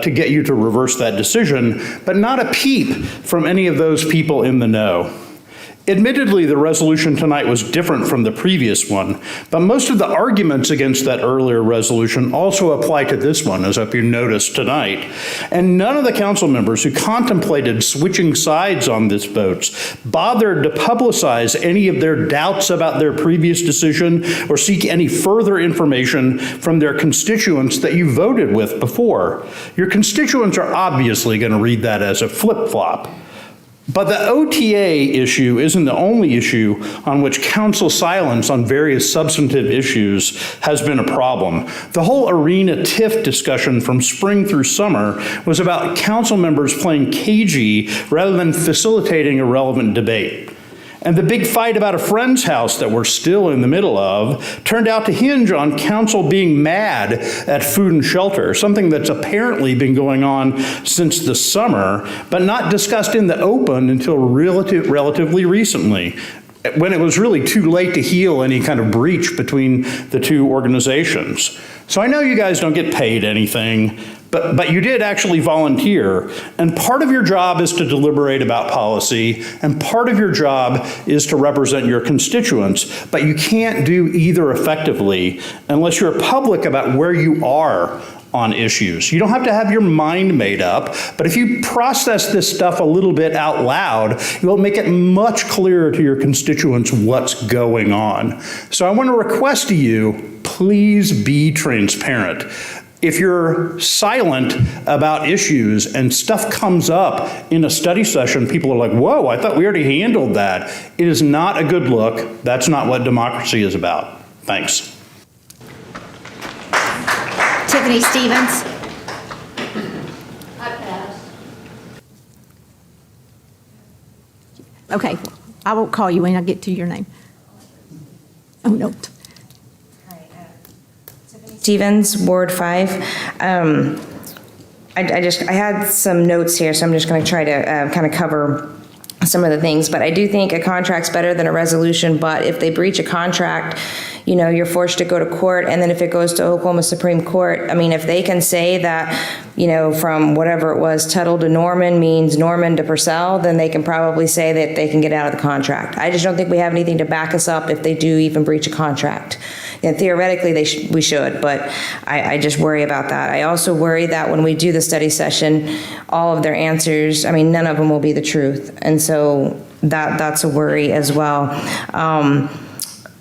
to get you to reverse that decision, but not a peep from any of those people in the know. Admittedly, the resolution tonight was different from the previous one, but most of the arguments against that earlier resolution also apply to this one, as I hope you noticed tonight. And none of the council members who contemplated switching sides on this vote bothered to publicize any of their doubts about their previous decision or seek any further information from their constituents that you voted with before. Your constituents are obviously going to read that as a flip-flop. But the OTA issue isn't the only issue on which council silence on various substantive issues has been a problem. The whole arena TIF discussion from spring through summer was about council members playing cagey rather than facilitating a relevant debate. And the big fight about a friend's house that we're still in the middle of turned out to hinge on council being mad at food and shelter, something that's apparently been going on since the summer, but not discussed in the open until relatively recently, when it was really too late to heal any kind of breach between the two organizations. So I know you guys don't get paid anything, But you did actually volunteer, and part of your job is to deliberate about policy, and part of your job is to represent your constituents, but you can't do either effectively unless you're public about where you are on issues. You don't have to have your mind made up, but if you process this stuff a little bit out loud, it will make it much clearer to your constituents what's going on. So I want to request to you, please be transparent. If you're silent about issues and stuff comes up in a study session, people are like, whoa, I thought we already handled that. It is not a good look. That's not what democracy is about. Thanks. Tiffany Stevens. Okay, I won't call you when I get to your name. Oh, no. Stevens, Ward 5. I had some notes here, so I'm just going to try to kind of cover some of the things, but I do think a contract's better than a resolution, but if they breach a contract, you know, you're forced to go to court, and then if it goes to Oklahoma Supreme Court, I mean, if they can say that, you know, from whatever it was, Tuttle to Norman means Norman to Purcell, then they can probably say that they can get out of the contract. I just don't think we have anything to back us up if they do even breach a contract. And theoretically, we should, but I just worry about that. I also worry that when we do the study session, all of their answers, I mean, none of them will be the truth. And so that's a worry as well.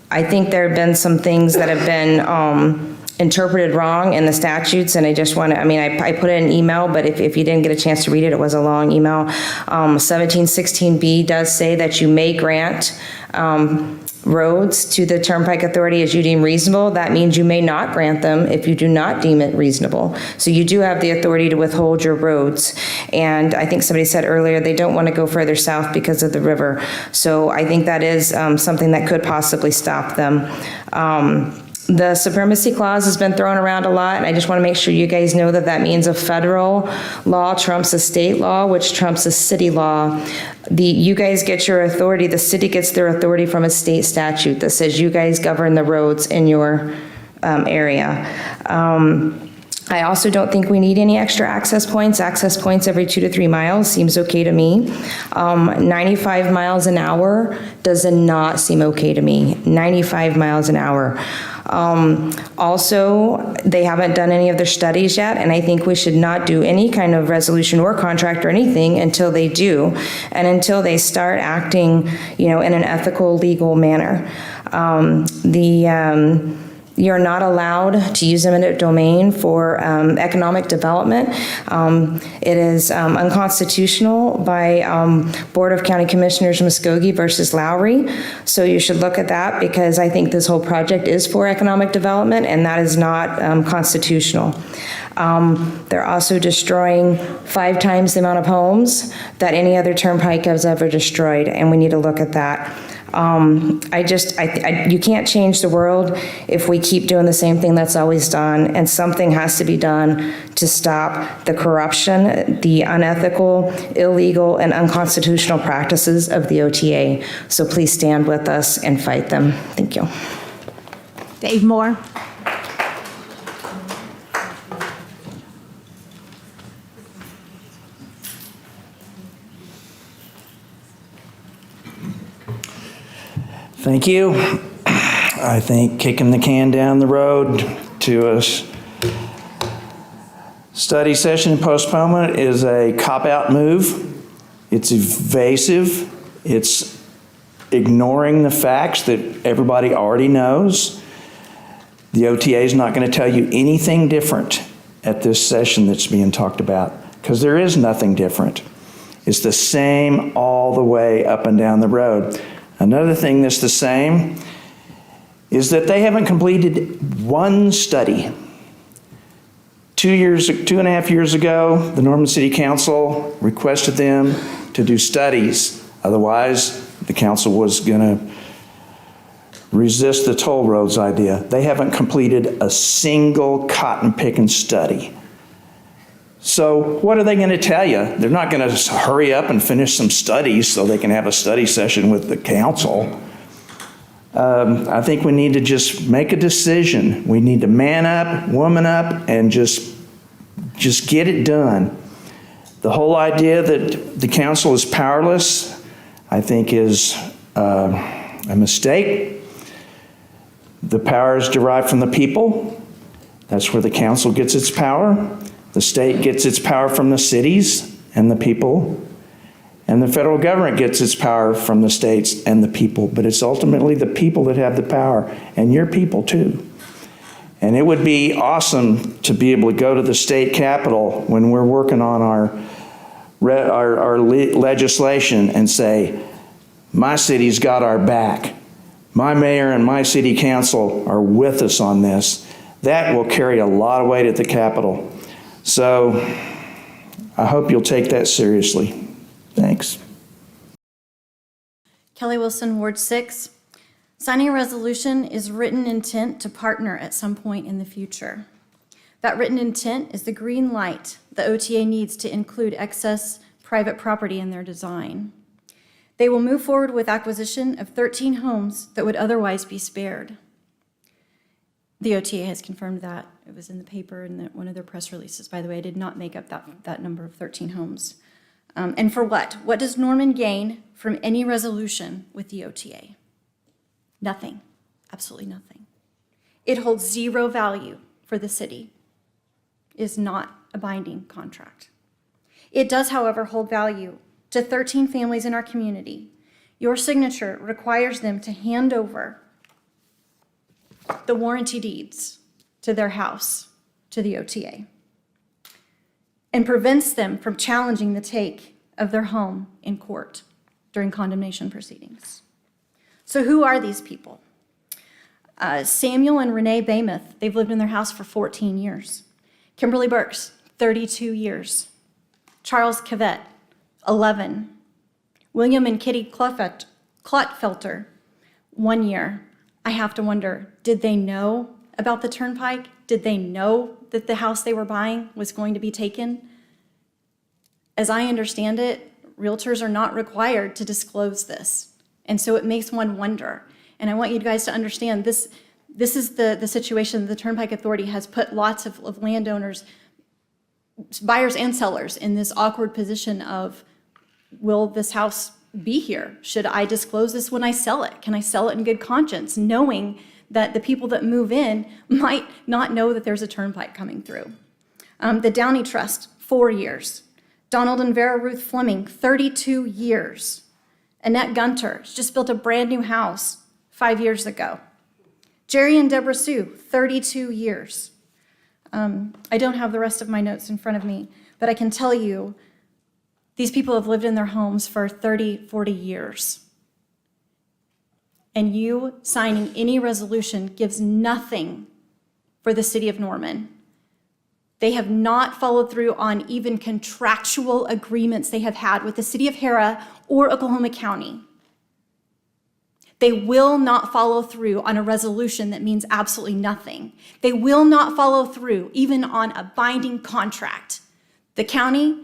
I think there have been some things that have been interpreted wrong in the statutes, and I just want to, I mean, I put it in an email, but if you didn't get a chance to read it, it was a long email. 1716B does say that you may grant roads to the Turnpike Authority as you deem reasonable. That means you may not grant them if you do not deem it reasonable. So you do have the authority to withhold your roads. And I think somebody said earlier they don't want to go further south because of the river. So I think that is something that could possibly stop them. The supremacy clause has been thrown around a lot, and I just want to make sure you guys know that that means a federal law trumps a state law, which trumps a city law. You guys get your authority, the city gets their authority from a state statute that says you guys govern the roads in your area. I also don't think we need any extra access points. Access points every 2 to 3 miles seems okay to me. 95 miles an hour does not seem okay to me. 95 miles an hour. Also, they haven't done any of their studies yet, and I think we should not do any kind of resolution or contract or anything until they do, and until they start acting, you know, in an ethical, legal manner. You're not allowed to use eminent domain for economic development. It is unconstitutional by Board of County Commissioners Muskogee versus Lowry. So you should look at that, because I think this whole project is for economic development, and that is not constitutional. They're also destroying 5 times the amount of homes that any other turnpike has ever destroyed, and we need to look at that. You can't change the world if we keep doing the same thing that's always done, and something has to be done to stop the corruption, the unethical, illegal, and unconstitutional practices of the OTA. So please stand with us and fight them. Thank you. Dave Moore. Thank you. I think kicking the can down the road to a study session and postponement is a cop-out move. It's evasive. It's ignoring the facts that everybody already knows. The OTA is not going to tell you anything different at this session that's being talked about, because there is nothing different. It's the same all the way up and down the road. Another thing that's the same is that they haven't completed one study. 2.5 years ago, the Norman City Council requested them to do studies. Otherwise, the council was going to resist the toll roads idea. They haven't completed a single cotton picking study. So what are they going to tell you? They're not going to hurry up and finish some studies so they can have a study session with the council. I think we need to just make a decision. We need to man up, woman up, and just Just get it done. The whole idea that the council is powerless, I think, is a mistake. The power is derived from the people. That's where the council gets its power. The state gets its power from the cities and the people. And the federal government gets its power from the states and the people. But it's ultimately the people that have the power, and your people too. And it would be awesome to be able to go to the state capitol when we're working on our legislation and say, my city's got our back. My mayor and my city council are with us on this. That will carry a lot of weight at the Capitol. So I hope you'll take that seriously. Thanks. Kelly Wilson, Ward 6. Signing a resolution is written intent to partner at some point in the future. That written intent is the green light the OTA needs to include excess private property in their design. They will move forward with acquisition of 13 homes that would otherwise be spared. The OTA has confirmed that. It was in the paper in one of their press releases. By the way, I did not make up that number of 13 homes. And for what? What does Norman gain from any resolution with the OTA? Nothing. Absolutely nothing. It holds zero value for the city. It is not a binding contract. It does, however, hold value to 13 families in our community. Your signature requires them to hand over the warranty deeds to their house to the OTA and prevents them from challenging the take of their home in court during condemnation proceedings. So who are these people? Samuel and Renee Bamuth, they've lived in their house for 14 years. Kimberly Burks, 32 years. Charles Cavett, 11. William and Kitty Klotfelter, 1 year. I have to wonder, did they know about the turnpike? Did they know that the house they were buying was going to be taken? As I understand it, realtors are not required to disclose this. And so it makes one wonder. And I want you guys to understand this is the situation the Turnpike Authority has put lots of landowners, buyers and sellers, in this awkward position of, will this house be here? Should I disclose this when I sell it? Can I sell it in good conscience, knowing that the people that move in might not know that there's a turnpike coming through? The Downey Trust, 4 years. Donald and Vera Ruth Fleming, 32 years. Annette Gunter, she just built a brand new house 5 years ago. Jerry and Deborah Sue, 32 years. I don't have the rest of my notes in front of me, but I can tell you these people have lived in their homes for 30, 40 years. And you signing any resolution gives nothing for the city of Norman. They have not followed through on even contractual agreements they have had with the city of Hera or Oklahoma County. They will not follow through on a resolution that means absolutely nothing. They will not follow through even on a binding contract. The county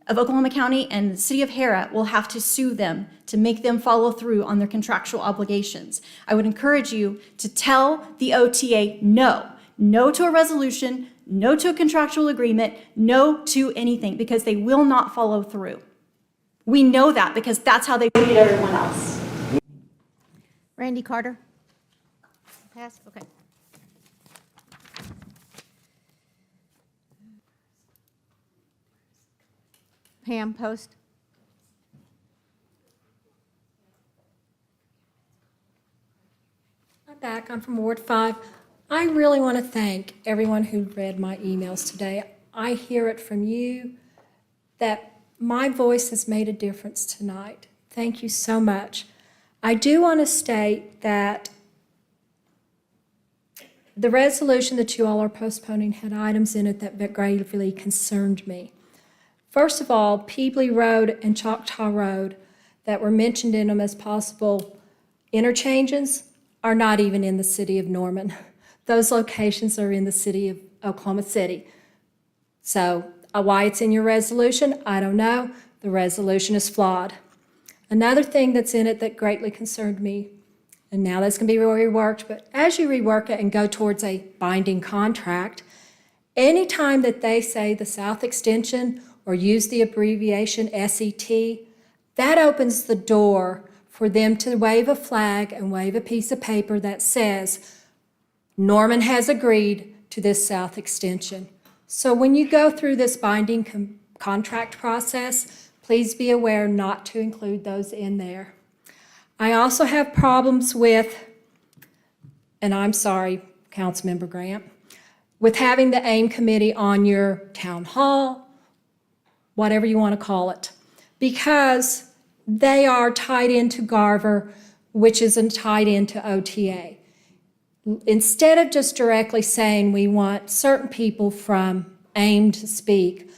of Oklahoma County and the city of Hera will have to sue them to make them follow through on their contractual obligations. I would encourage you to tell the OTA no. No to a resolution, no to a contractual agreement, no to anything, because they will not follow through. We know that because that's how they treat everyone else. Randy Carter? Pass? Okay. Pam Post? I'm back. I'm from Ward 5. I really want to thank everyone who read my emails today. I hear it from you that my voice has made a difference tonight. Thank you so much. I do want to state that the resolution that you all are postponing had items in it that gravely concerned me. First of all, Peebly Road and Choctaw Road that were mentioned in them as possible interchanges are not even in the city of Norman. Those locations are in the city of Oklahoma City. So why it's in your resolution, I don't know. The resolution is flawed. Another thing that's in it that greatly concerned me, and now that's going to be reworked, but as you rework it and go towards a binding contract, Anytime that they say the South Extension or use the abbreviation SET, that opens the door for them to wave a flag and wave a piece of paper that says, Norman has agreed to this South Extension. So when you go through this binding contract process, please be aware not to include those in there. I also have problems with, and I'm sorry, Councilmember Grant, with having the AIM committee on your town hall, whatever you want to call it, because they are tied into Garver, which isn't tied into OTA. Instead of just directly saying we want certain people from AIM to speak,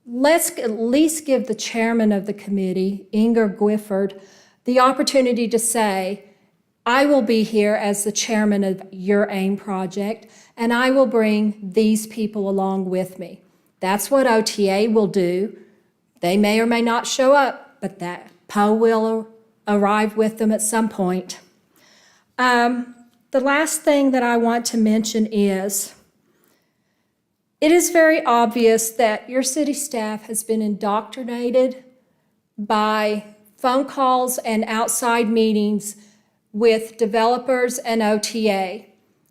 let's at least give the chairman of the committee, Inger Gifford, the opportunity to say, I will be here as the chairman of your AIM project, and I will bring these people along with me. That's what OTA will do. They may or may not show up, but that Poe will arrive with them at some point. The last thing that I want to mention is, it is very obvious that your city staff has been indoctrinated by phone calls and outside meetings with developers and OTA.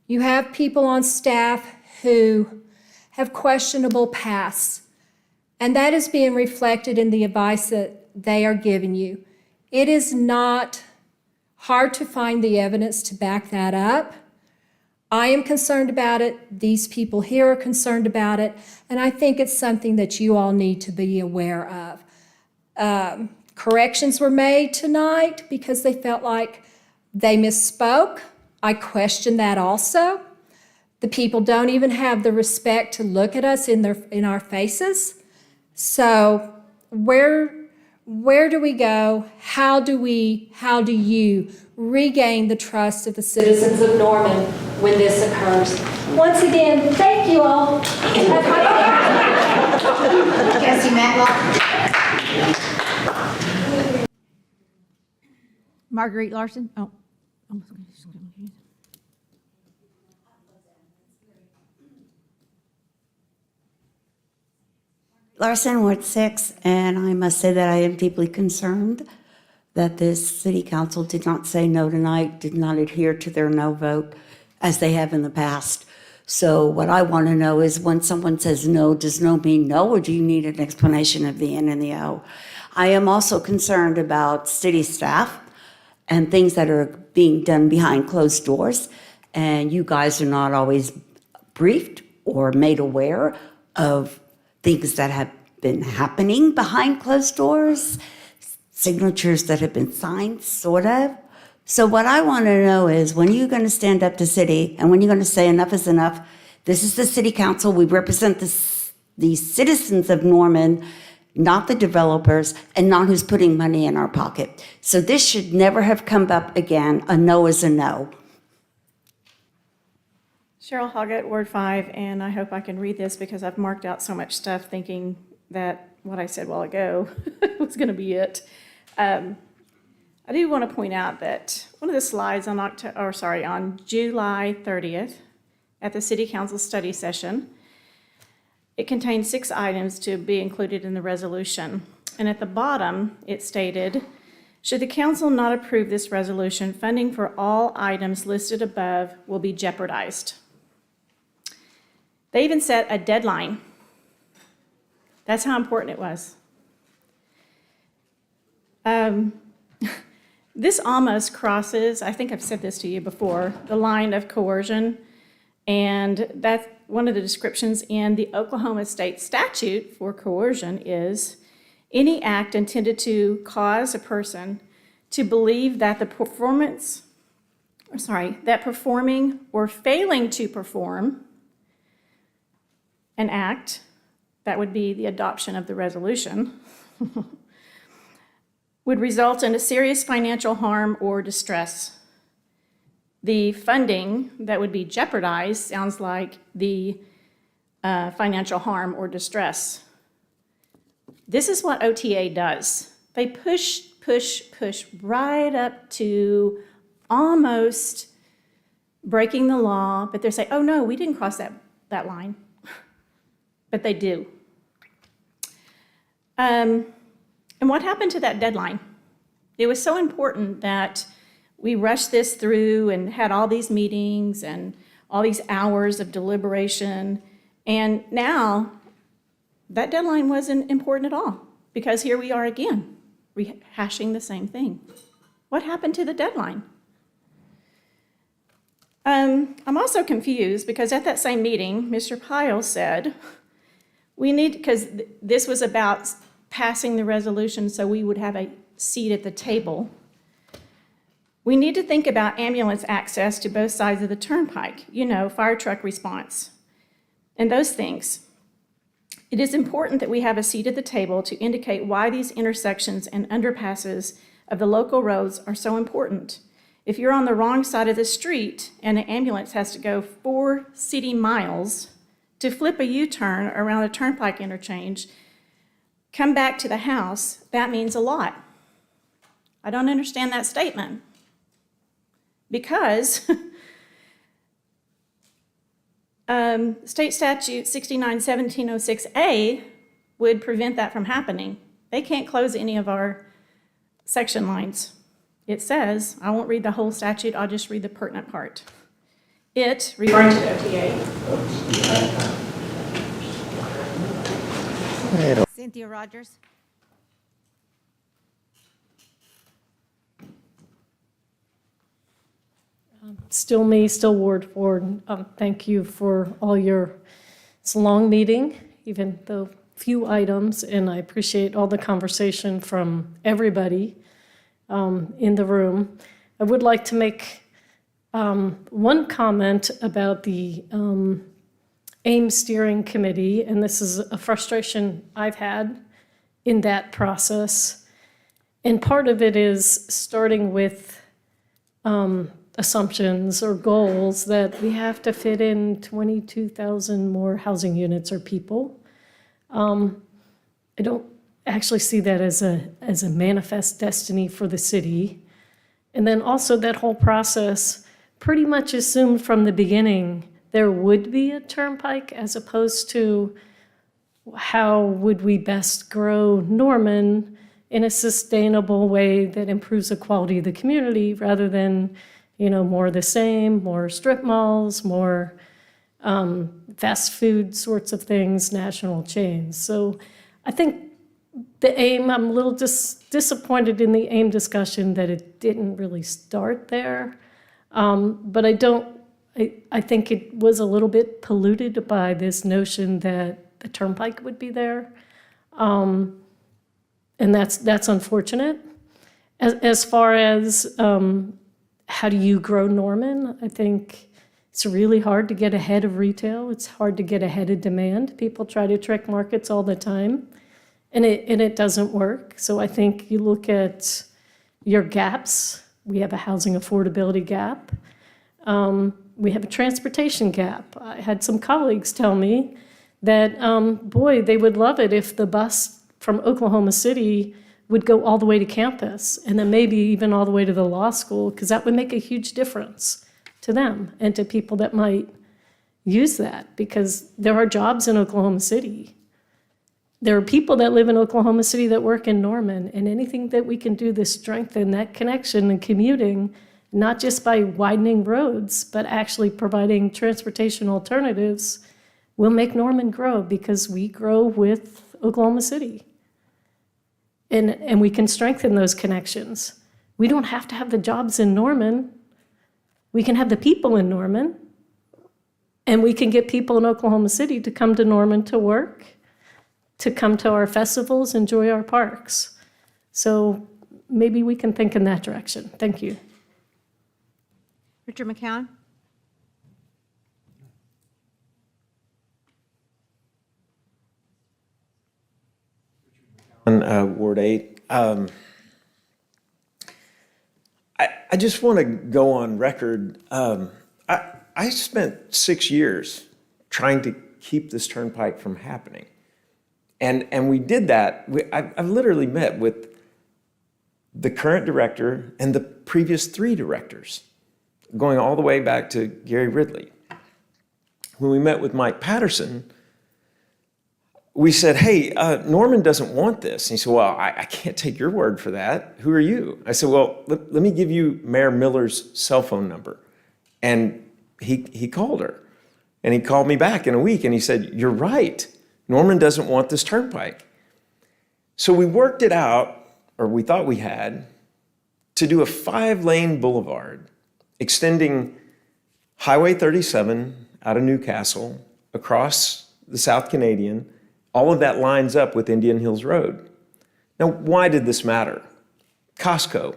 You have people on staff who have questionable pasts, and that is being reflected in the advice that they are giving you. It is not hard to find the evidence to back that up. I am concerned about it. These people here are concerned about it, and I think it's something that you all need to be aware of. Corrections were made tonight because they felt like they misspoke. I question that also. The people don't even have the respect to look at us in our faces. So where do we go? How do you regain the trust of the citizens of Norman when this occurs? Once again, thank you all. Cassie Matlock. Marguerite Larson. Oh. Larson, Ward 6, and I must say that I am deeply concerned that this city council did not say no tonight, did not adhere to their no vote as they have in the past. So what I want to know is, when someone says no, does no mean no, or do you need an explanation of the N and the O? I am also concerned about city staff and things that are being done behind closed doors, and you guys are not always briefed or made aware of things that have been happening behind closed doors, signatures that have been signed, sort of. So what I want to know is, when are you going to stand up to city, and when you're going to say enough is enough? This is the city council. We represent the citizens of Norman, not the developers, and not who's putting money in our pocket. So this should never have come up again. A no is a no. Cheryl Hoggett, Ward 5, and I hope I can read this because I've marked out so much stuff thinking that what I said a while ago was going to be it. I do want to point out that one of the slides on July 30th at the City Council study session, it contained 6 items to be included in the resolution. And at the bottom, it stated, should the council not approve this resolution, funding for all items listed above will be jeopardized. They even set a deadline. That's how important it was. This almost crosses, I think I've said this to you before, the line of coercion. And that's one of the descriptions in the Oklahoma state statute for coercion is any act intended to cause a person to believe that performing or failing to perform an act, that would be the adoption of the resolution, would result in a serious financial harm or distress. The funding that would be jeopardized sounds like the financial harm or distress. This is what OTA does. They push right up to almost breaking the law, but they say, oh no, we didn't cross that line. but they do. And what happened to that deadline? It was so important that we rushed this through and had all these meetings and all these hours of deliberation. And now that deadline wasn't important at all, because here we are again, rehashing the same thing. What happened to the deadline? I'm also confused because at that same meeting, Mr. Pyle said, we need, because this was about passing the resolution so we would have a seat at the table. We need to think about ambulance access to both sides of the turnpike, you know, fire truck response, and those things. It is important that we have a seat at the table to indicate why these intersections and underpasses of the local roads are so important. If you're on the wrong side of the street and an ambulance has to go 4 city miles to flip a U-turn around a turnpike interchange, come back to the house, that means a lot. I don't understand that statement. Because State Statute 69-1706A would prevent that from happening. They can't close any of our section lines. It says, I won't read the whole statute, I'll just read the pertinent part. It, referring to the OTA. Cynthia Rogers. Still me, still Ward 4. Thank you for all your, it's a long meeting, even though few items, and I appreciate all the conversation from everybody in the room. I would like to make one comment about the AIM Steering Committee, and this is a frustration I've had in that process. And part of it is starting with assumptions or goals that we have to fit in 22,000 more housing units or people. I don't actually see that as a manifest destiny for the city. And then also that whole process pretty much assumed from the beginning there would be a turnpike, as opposed to how would we best grow Norman in a sustainable way that improves the quality of the community, rather than, you know, more of the same, more strip malls, more fast food sorts of things, national chains. So I think the AIM, I'm a little disappointed in the AIM discussion that it didn't really start there. But I think it was a little bit polluted by this notion that the turnpike would be there. And that's unfortunate. As far as how do you grow Norman, I think it's really hard to get ahead of retail. It's hard to get ahead of demand. People try to trick markets all the time, and it doesn't work. So I think you look at your gaps. We have a housing affordability gap. We have a transportation gap. I had some colleagues tell me that, boy, they would love it if the bus from Oklahoma City would go all the way to campus, and then maybe even all the way to the law school, because that would make a huge difference to them and to people that might use that, because there are jobs in Oklahoma City. There are people that live in Oklahoma City that work in Norman, and anything that we can do to strengthen that connection and commuting, not just by widening roads, but actually providing transportation alternatives, will make Norman grow, because we grow with Oklahoma City. And we can strengthen those connections. We don't have to have the jobs in Norman. We can have the people in Norman, and we can get people in Oklahoma City to come to Norman to work, to come to our festivals, enjoy our parks. So maybe we can think in that direction. Thank you. Richard McCown. Ward 8. I just want to go on record. I spent 6 years trying to keep this turnpike from happening. And we did that. I've literally met with the current director and the previous 3 directors, going all the way back to Gary Ridley. When we met with Mike Patterson, we said, hey, Norman doesn't want this. And he said, well, I can't take your word for that. Who are you? I said, well, let me give you Mayor Miller's cell phone number. And he called her. And he called me back in a week and he said, you're right. Norman doesn't want this turnpike. So we worked it out, or we thought we had, to do a 5-lane boulevard extending Highway 37 out of Newcastle across the South Canadian. All of that lines up with Indian Hills Road. Now, why did this matter? Costco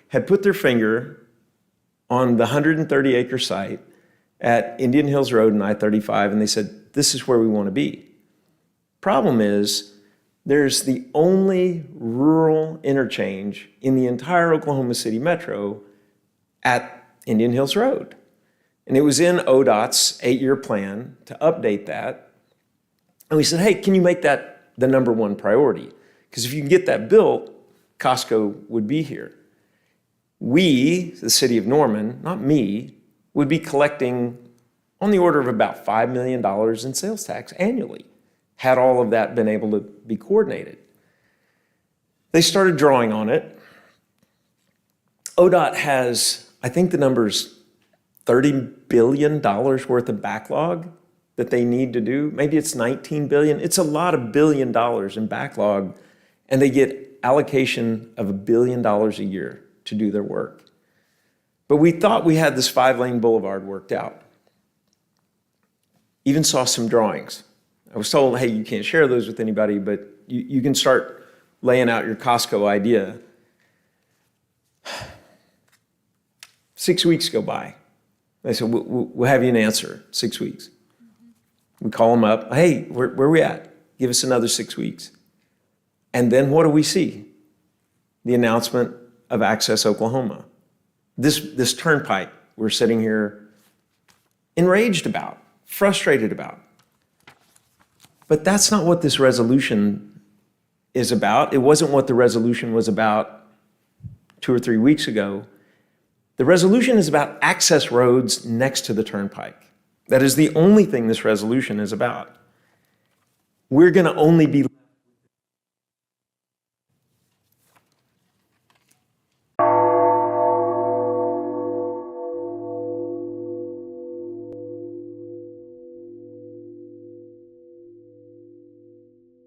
had put their finger on the 130-acre site at Indian Hills Road and I-35, and they said, this is where we want to be. Problem is, there's the only rural interchange in the entire Oklahoma City metro at Indian Hills Road. And it was in ODOT's 8-year plan to update that. And we said, hey, can you make that the #1 priority? Because if you can get that built, Costco would be here. We, the city of Norman, not me, would be collecting on the order of about $5 million in sales tax annually, had all of that been able to be coordinated. They started drawing on it. ODOT has, I think the number's $30 billion worth of backlog that they need to do. Maybe it's $19 billion. It's a lot of $1 billion in backlog, and they get allocation of $1 billion a year to do their work. But we thought we had this 5-lane boulevard worked out. Even saw some drawings. I was told, hey, you can't share those with anybody, but you can start laying out your Costco idea. 6 weeks go by. They said, we'll have you an answer, 6 weeks. We call them up, hey, where are we at? Give us another 6 weeks. And then what do we see? The announcement of Access Oklahoma. This turnpike we're sitting here enraged about, frustrated about. But that's not what this resolution is about. It wasn't what the resolution was about 2 or 3 weeks ago. The resolution is about access roads next to the turnpike. That is the only thing this resolution is about. We're going to only be